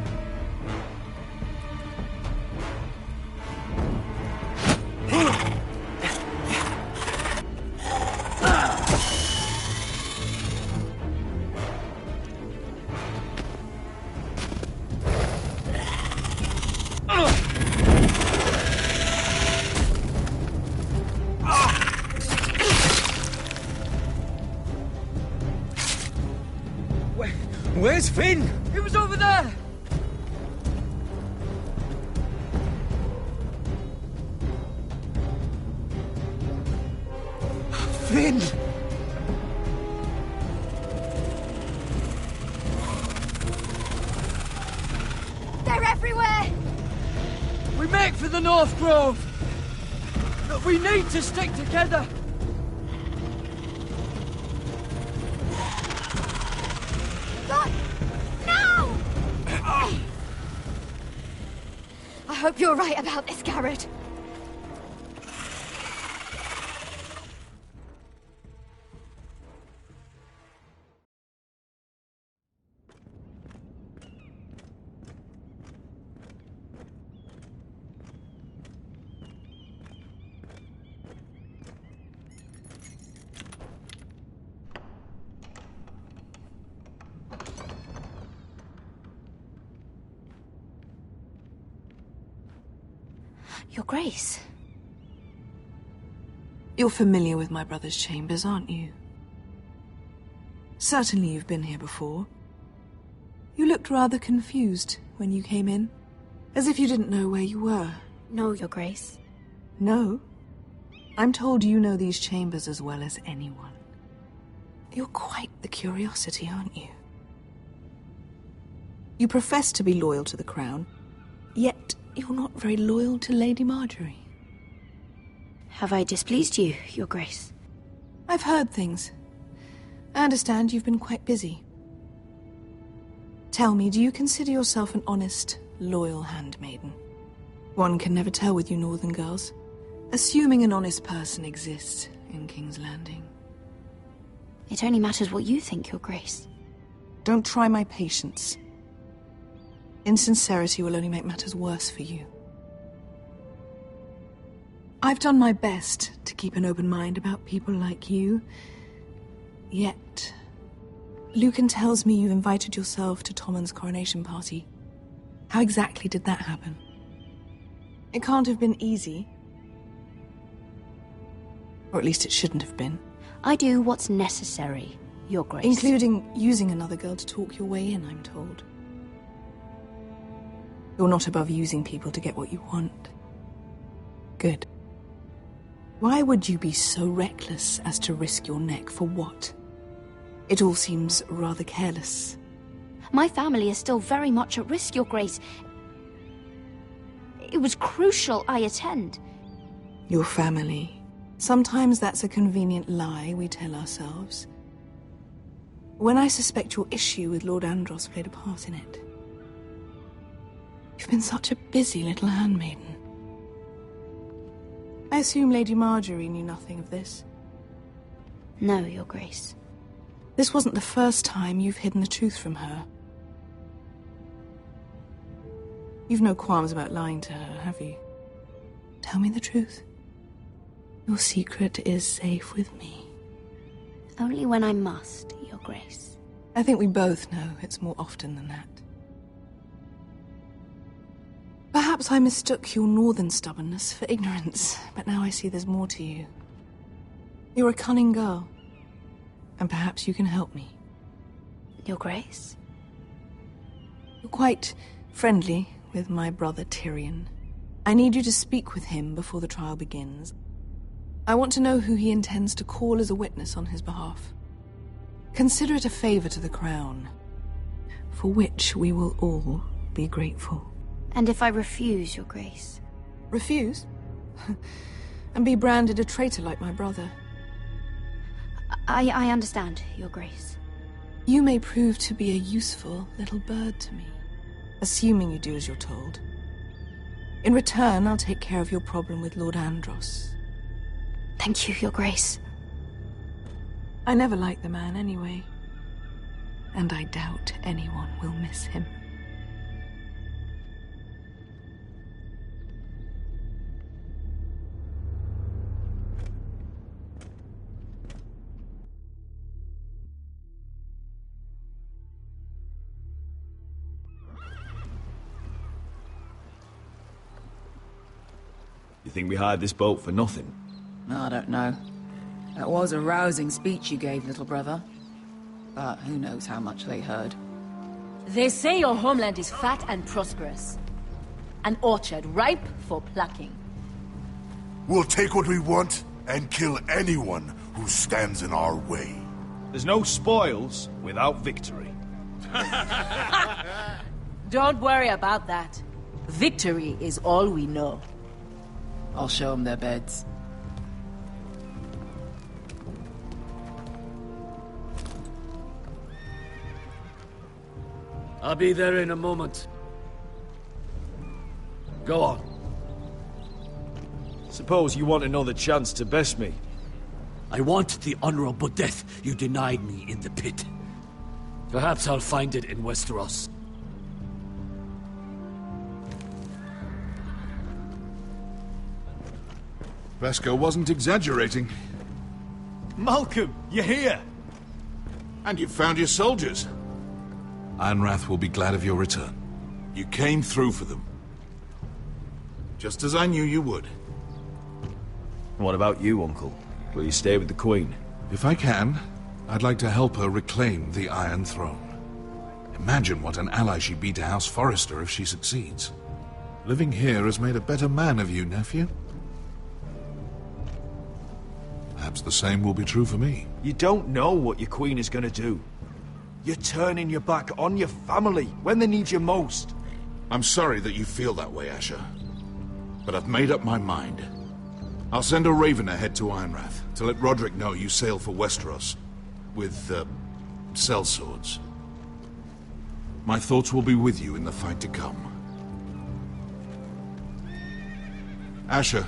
Where's Finn? He was over there! Finn! They're everywhere! We make for the North Grove! But we need to stick together! God! No! I hope you're right about this, Garrett. Your Grace. You're familiar with my brother's chambers, aren't you? Certainly you've been here before. You looked rather confused when you came in, as if you didn't know where you were. No, Your Grace. No? I'm told you know these chambers as well as anyone. You're quite the curiosity, aren't you? You profess to be loyal to the crown, yet you're not very loyal to Lady Marjorie. Have I displeased you, Your Grace? I've heard things. I understand you've been quite busy. Tell me, do you consider yourself an honest, loyal handmaiden? One can never tell with you northern girls. Assuming an honest person exists in King's Landing. It only matters what you think, Your Grace. Don't try my patience. Insincerity will only make matters worse for you. I've done my best to keep an open mind about people like you. Yet, Lucan tells me you invited yourself to Tommen's coronation party. How exactly did that happen? It can't have been easy. Or at least it shouldn't have been. I do what's necessary, Your Grace. Including using another girl to talk your way in, I'm told. You're not above using people to get what you want. Good. Why would you be so reckless as to risk your neck for what? It all seems rather careless. My family is still very much at risk, Your Grace. It was crucial I attend. Your family. Sometimes that's a convenient lie we tell ourselves. When I suspect your issue with Lord Andros played a part in it. You've been such a busy little handmaiden. I assume Lady Marjorie knew nothing of this. No, Your Grace. This wasn't the first time you've hidden the truth from her. You've no qualms about lying to her, have you? Tell me the truth. Your secret is safe with me. Only when I must, Your Grace. I think we both know it's more often than that. Perhaps I mistook your northern stubbornness for ignorance, but now I see there's more to you. You're a cunning girl, and perhaps you can help me. Your Grace? You're quite friendly with my brother Tyrion. I need you to speak with him before the trial begins. I want to know who he intends to call as a witness on his behalf. Consider it a favor to the crown, for which we will all be grateful. And if I refuse, Your Grace? Refuse? And be branded a traitor like my brother? I understand, Your Grace. You may prove to be a useful little bird to me, assuming you do as you're told. In return, I'll take care of your problem with Lord Andros. Thank you, Your Grace. I never liked the man anyway, and I doubt anyone will miss him. You think we hired this boat for nothing? I don't know. That was a rousing speech you gave, little brother. But who knows how much they heard. They say your homeland is fat and prosperous. An orchard ripe for plucking. We'll take what we want and kill anyone who stands in our way. There's no spoils without victory. Don't worry about that. Victory is all we know. I'll show them their beds. I'll be there in a moment. Go on. Suppose you want another chance to best me. I want the honorable death you denied me in the pit. Perhaps I'll find it in Westeros. Vesco wasn't exaggerating. Malcolm, you're here! And you've found your soldiers. Ironrath will be glad of your return. You came through for them. Just as I knew you would. What about you, Uncle? Will you stay with the Queen? If I can, I'd like to help her reclaim the Iron Throne. Imagine what an ally she'd be to House Forrester if she succeeds. Living here has made a better man of you, nephew. Perhaps the same will be true for me. You don't know what your Queen is gonna do. You're turning your back on your family when they need you most. I'm sorry that you feel that way, Asher. But I've made up my mind. I'll send a raven ahead to Ironrath to let Roderick know you sail for Westeros with, sellswords. My thoughts will be with you in the fight to come. Asher.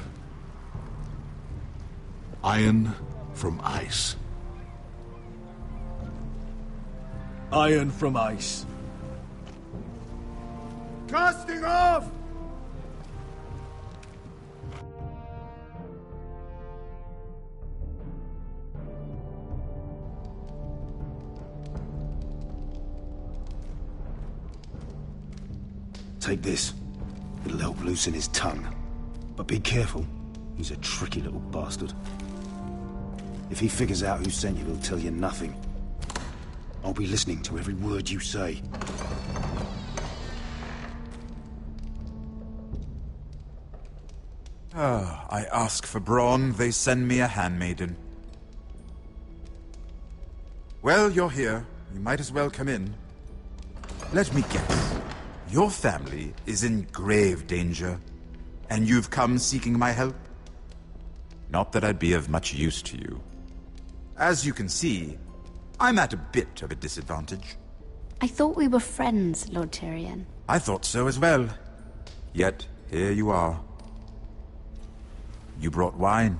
Iron from ice. Iron from ice. Casting off! Take this. It'll help loosen his tongue. But be careful. He's a tricky little bastard. If he figures out who sent you, he'll tell you nothing. I'll be listening to every word you say. I ask for brawn, they send me a handmaiden. Well, you're here. You might as well come in. Let me guess. Your family is in grave danger, and you've come seeking my help? Not that I'd be of much use to you. As you can see, I'm at a bit of a disadvantage. I thought we were friends, Lord Tyrion. I thought so as well. Yet, here you are. You brought wine.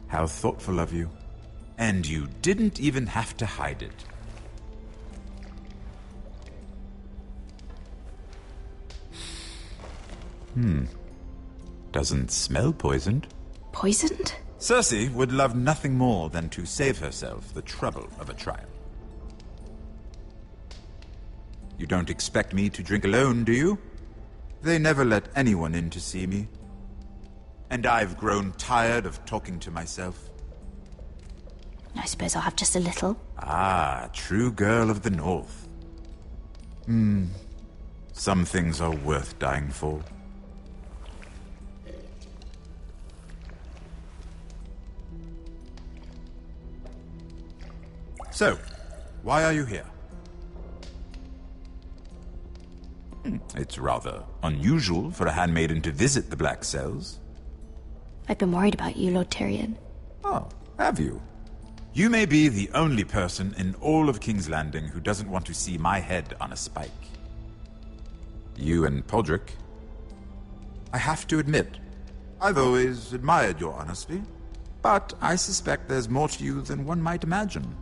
How thoughtful of you. And you didn't even have to hide it. Doesn't smell poisoned. Poisoned? Cersei would love nothing more than to save herself the trouble of a trial. You don't expect me to drink alone, do you? They never let anyone in to see me. And I've grown tired of talking to myself. I suppose I'll have just a little. Ah, true girl of the North. Some things are worth dying for. So, why are you here? It's rather unusual for a handmaiden to visit the Black Cells. I've been worried about you, Lord Tyrion. Oh, have you? You may be the only person in all of King's Landing who doesn't want to see my head on a spike. You and Podrick. I have to admit, I've always admired your honesty, but I suspect there's more to you than one might imagine.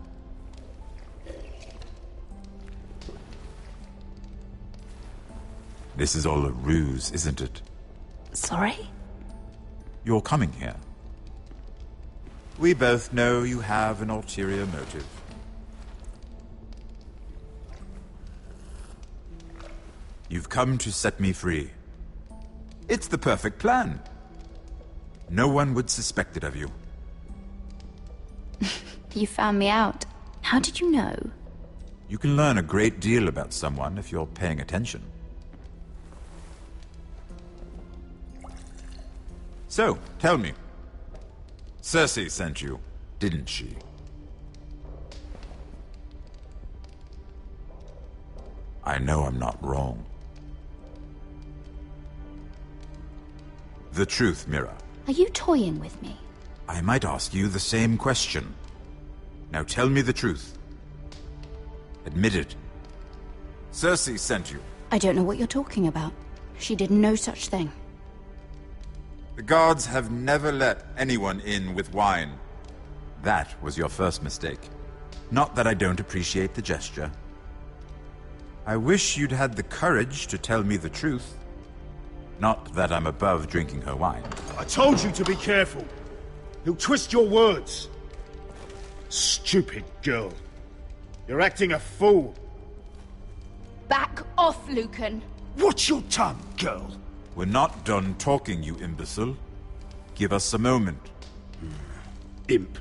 This is all a ruse, isn't it? Sorry? You're coming here. We both know you have an ulterior motive. You've come to set me free. It's the perfect plan. No one would suspect it of you. You found me out. How did you know? You can learn a great deal about someone if you're paying attention. So, tell me. Cersei sent you, didn't she? I know I'm not wrong. The truth, Mira. Are you toying with me? I might ask you the same question. Now tell me the truth. Admit it. Cersei sent you. I don't know what you're talking about. She did no such thing. The guards have never let anyone in with wine. That was your first mistake. Not that I don't appreciate the gesture. I wish you'd had the courage to tell me the truth. Not that I'm above drinking her wine. I told you to be careful. He'll twist your words. Stupid girl. You're acting a fool. Back off, Lucan. Watch your tongue, girl. We're not done talking, you imbecile. Give us a moment. Imp.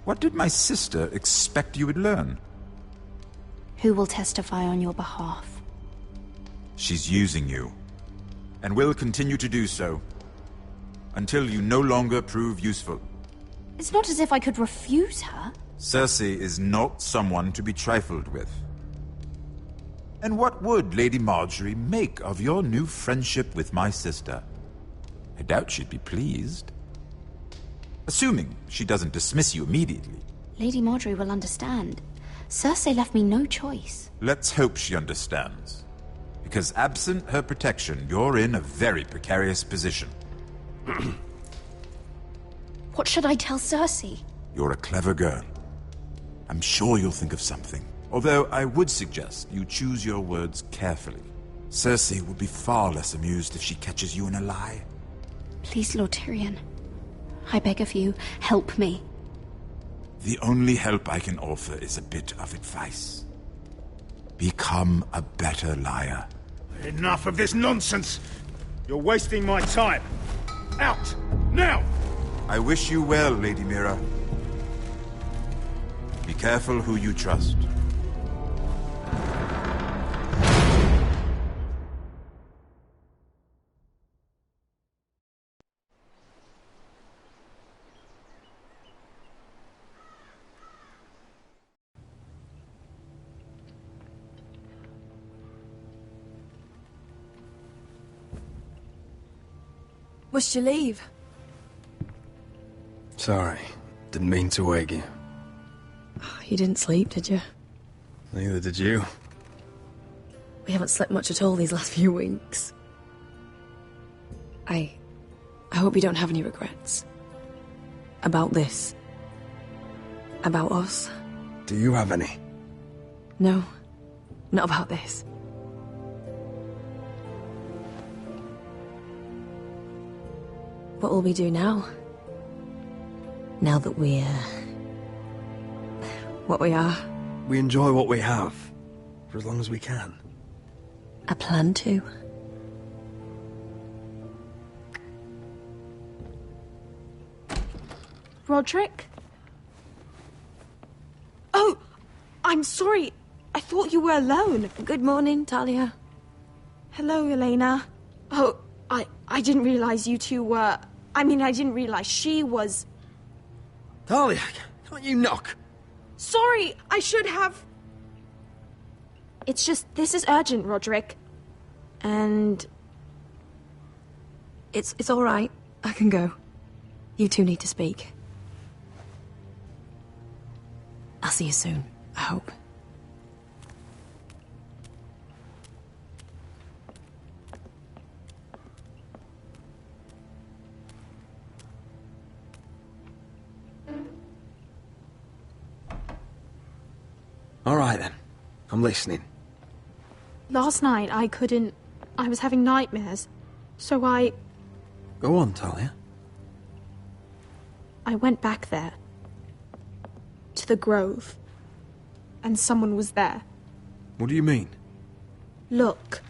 What did my sister expect you would learn? Who will testify on your behalf? She's using you. And will continue to do so. Until you no longer prove useful. It's not as if I could refuse her. Cersei is not someone to be trifled with. And what would Lady Marjorie make of your new friendship with my sister? I doubt she'd be pleased. Assuming she doesn't dismiss you immediately. Lady Marjorie will understand. Cersei left me no choice. Let's hope she understands. Because absent her protection, you're in a very precarious position. What should I tell Cersei? You're a clever girl. I'm sure you'll think of something. Although I would suggest you choose your words carefully. Cersei will be far less amused if she catches you in a lie. Please, Lord Tyrion. I beg of you, help me. The only help I can offer is a bit of advice. Become a better liar. Enough of this nonsense! You're wasting my time! Out! Now! I wish you well, Lady Mira. Be careful who you trust. Must you leave? Sorry, didn't mean to wake you. You didn't sleep, did you? Neither did you. We haven't slept much at all these last few weeks. I hope you don't have any regrets. About this. About us. Do you have any? No, not about this. What will we do now? Now that we're... what we are? We enjoy what we have, for as long as we can. I plan to. Roderick? Oh, I'm sorry. I thought you were alone. Good morning, Talia. Hello, Elena. Oh, I didn't realize you two were... I mean, I didn't realize she was... Talia, can't you knock? Sorry, I should have... It's just, this is urgent, Roderick. And... It's all right. I can go. You two need to speak. I'll see you soon, I hope. All right, then. I'm listening. Last night, I couldn't... I was having nightmares. So I Go on, Talia. went back there. To the grove. And someone was there. What do you mean? Look.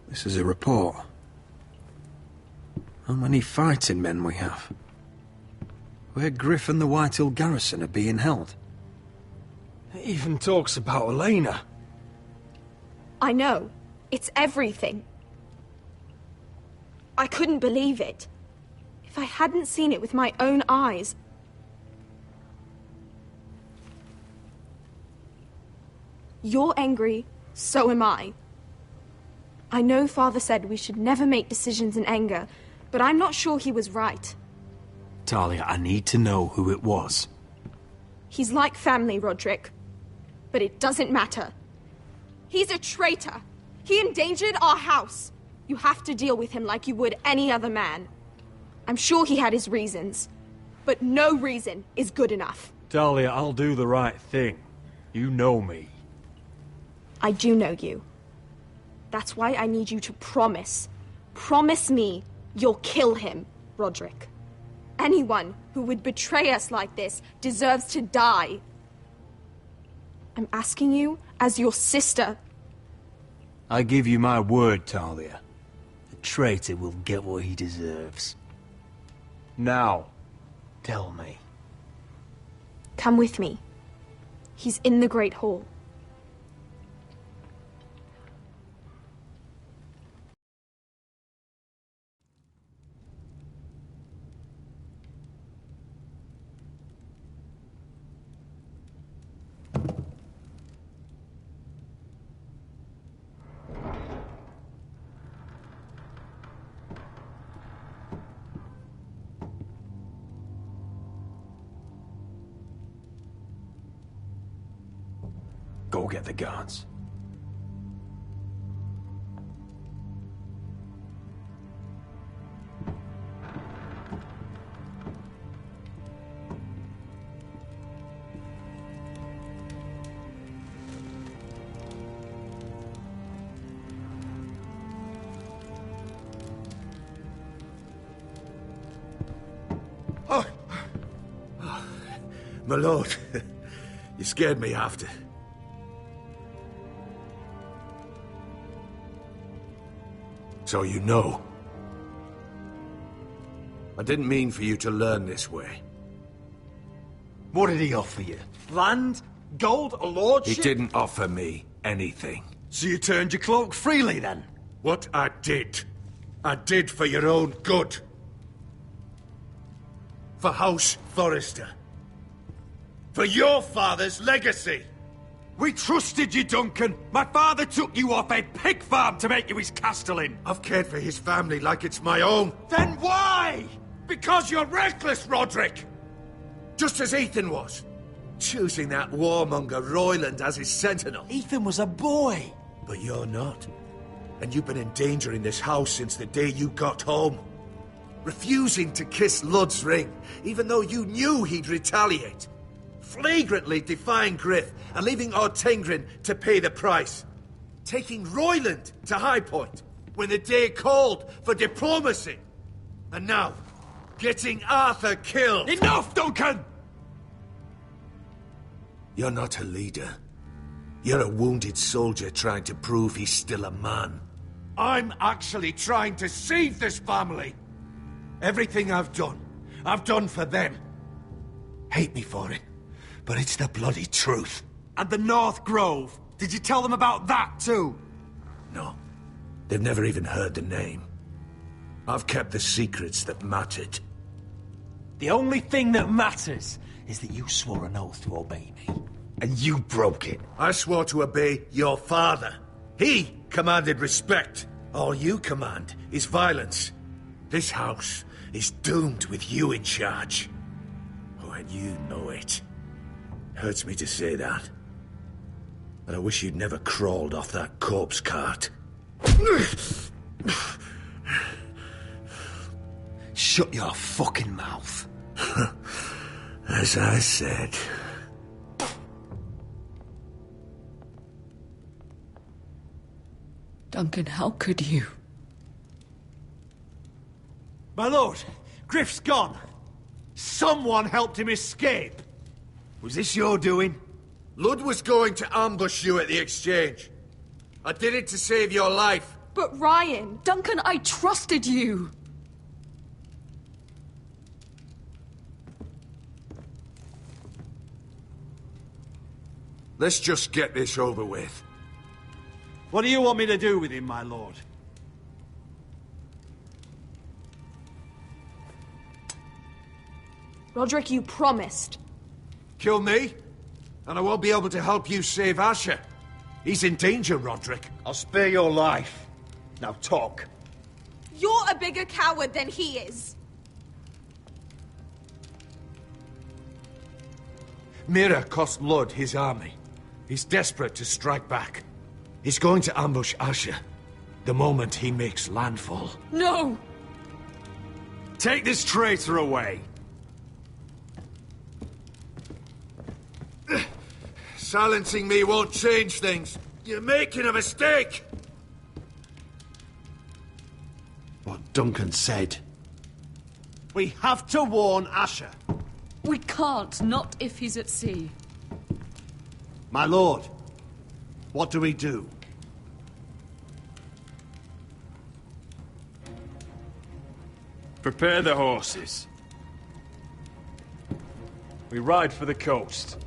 This is a report. How many fighting men we have. Where Griff and the Whitehill garrison are being held. It even talks about Elena. I know. It's everything. I couldn't believe it. If I hadn't seen it with my own eyes... You're angry, so am I. I know Father said we should never make decisions in anger, but I'm not sure he was right. Talia, I need to know who it was. He's like family, Roderick. But it doesn't matter. He's a traitor. He endangered our house. You have to deal with him like you would any other man. I'm sure he had his reasons, but no reason is good enough. Talia, I'll do the right thing. You know me. I do know you. That's why I need you to promise. Promise me you'll kill him, Roderick. Anyone who would betray us like this deserves to die. I'm asking you as your sister. I give you my word, Talia. The traitor will get what he deserves. Now, tell me. Come with me. He's in the Great Hall. Go get the guards. My lord, you scared me after. So you know. I didn't mean for you to learn this way. What did he offer you? Land? Gold? A lordship? He didn't offer me anything. So you turned your cloak freely, then? What I did for your own good. For House Forrester. For your father's legacy. We trusted you, Duncan. My father took you off a pig farm to make you his castellan. I've cared for his family like it's my own. Then why? Because you're reckless, Roderick! Just as Ethan was. Choosing that warmonger Royland as his sentinel. Ethan was a boy. But you're not. And you've been in danger in this house since the day you got home. Refusing to kiss Lud's ring, even though you knew he'd retaliate. Flagrantly defying Griff and leaving Ortengrin to pay the price. Taking Royland to High Point when the day called for diplomacy. And now, getting Arthur killed. Enough, Duncan! You're not a leader. You're a wounded soldier trying to prove he's still a man. I'm actually trying to save this family. Everything I've done for them. Hate me for it. But it's the bloody truth. And the North Grove? Did you tell them about that too? No. They've never even heard the name. I've kept the secrets that mattered. The only thing that matters is that you swore an oath to obey me. And you broke it. I swore to obey your father. He commanded respect. All you command is violence. This house is doomed with you in charge. Oh, and you know it. Hurts me to say that. But I wish you'd never crawled off that corpse cart. Shut your fucking mouth. As I said. Duncan, how could you? My lord, Griff's gone. Someone helped him escape. Was this your doing? Lud was going to ambush you at the exchange. I did it to save your life. But Ryan... Duncan, I trusted you! Let's just get this over with. What do you want me to do with him, my lord? Roderick, you promised. Kill me, and I won't be able to help you save Asher. He's in danger, Roderick. I'll spare your life. Now talk. You're a bigger coward than he is. Mira cost Lud his army. He's desperate to strike back. He's going to ambush Asher the moment he makes landfall. No! Take this traitor away. Silencing me won't change things. You're making a mistake. What Duncan said. We have to warn Asher. We can't, not if he's at sea. My lord, what do we do? Prepare the horses. We ride for the coast.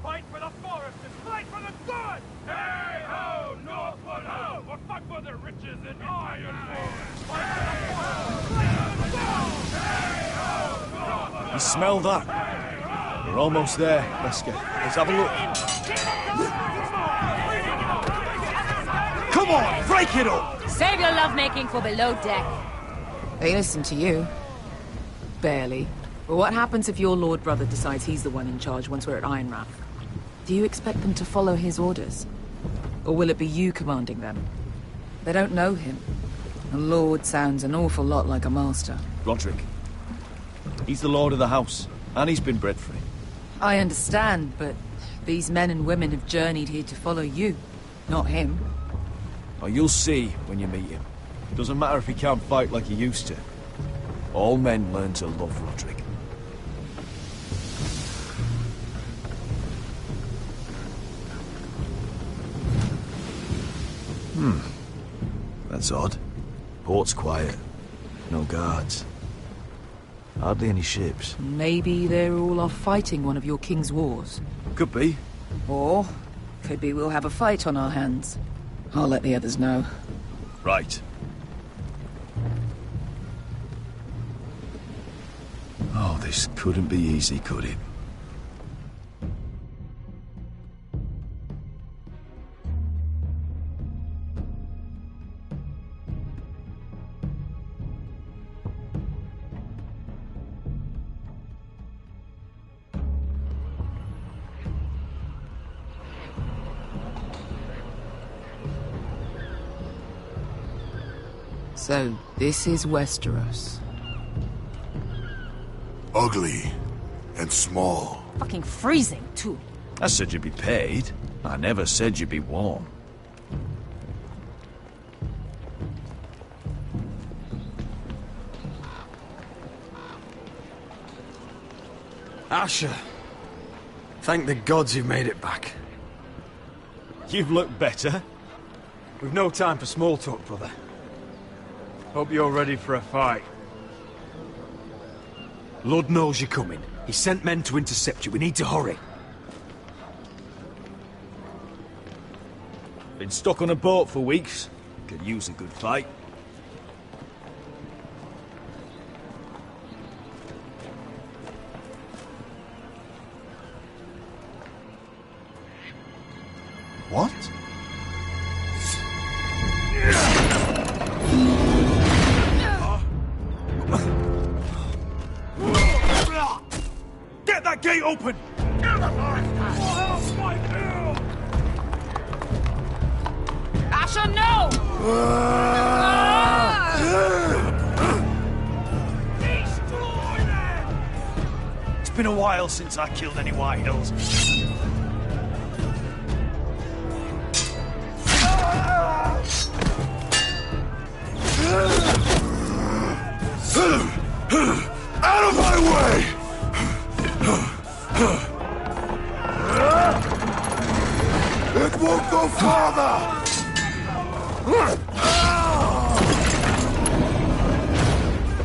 Fight for the Forresters! Fight for the good! Hey ho, Northwood ho! Or fight for the riches in Ironrath! Fight for the You smell that? We're almost there, Wesker. Let's have a look. Come on, break it up! Save your lovemaking for below deck. They listen to you. Barely. But what happens if your lord brother decides he's the one in charge once we're at Ironrath? Do you expect them to follow his orders? Or will it be you commanding them? They don't know him. A lord sounds an awful lot like a master. Roderick. He's the lord of the house, and he's been bred for it. I understand, but these men and women have journeyed here to follow you, not him. Oh, you'll see when you meet him. Doesn't matter if he can't fight like he used to. All men learn to love Roderick. That's odd. Port's quiet. No guards. Hardly any ships. Maybe they're all off fighting one of your king's wars. Could be. Or could be we'll have a fight on our hands. I'll let the others know. Right. Oh, this couldn't be easy, could it? So, this is Westeros. Ugly and small. Fucking freezing, too. I said you'd be paid. I never said you'd be warm. Asher. Thank the gods you've made it back. You've looked better. We've no time for small talk, brother. Hope you're ready for a fight. Lord knows you're coming. He sent men to intercept you. We need to hurry. Been stuck on a boat for weeks. Could use a good fight. What? Get that gate open! Asher, no! It's been a while since I killed any White Hills. Out of my way! brother!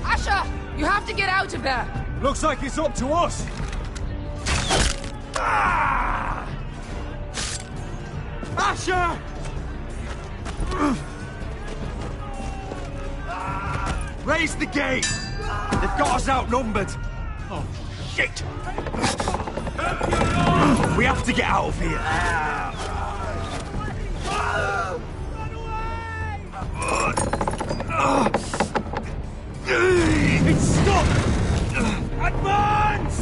Asher! You have to get out of there! Looks like it's up to us! Asher! Raise the gate! They've got us outnumbered! Oh, shit! We have to get out of here! It's stuck! Advance!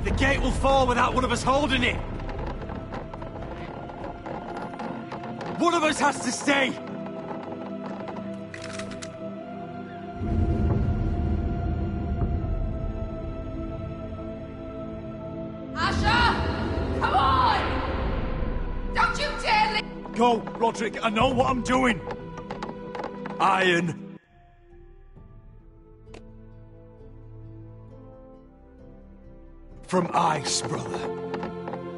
The gate will fall without one of us holding it! One of us has to stay! Come on! Don't you dare leave! Go, Roderick, I know what I'm doing! Iron! From ice, brother.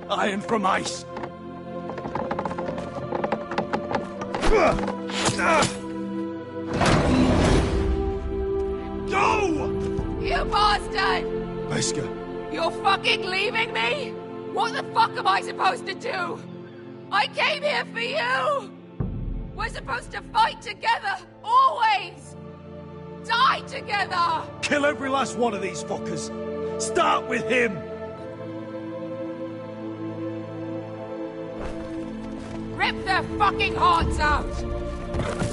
Iron from ice! Go! You bastard! Wesker. You're fucking leaving me? What the fuck am I supposed to do? I came here for you! We're supposed to fight together, always! Die together! Kill every last one of these fuckers! Start with him! Rip their fucking hearts out!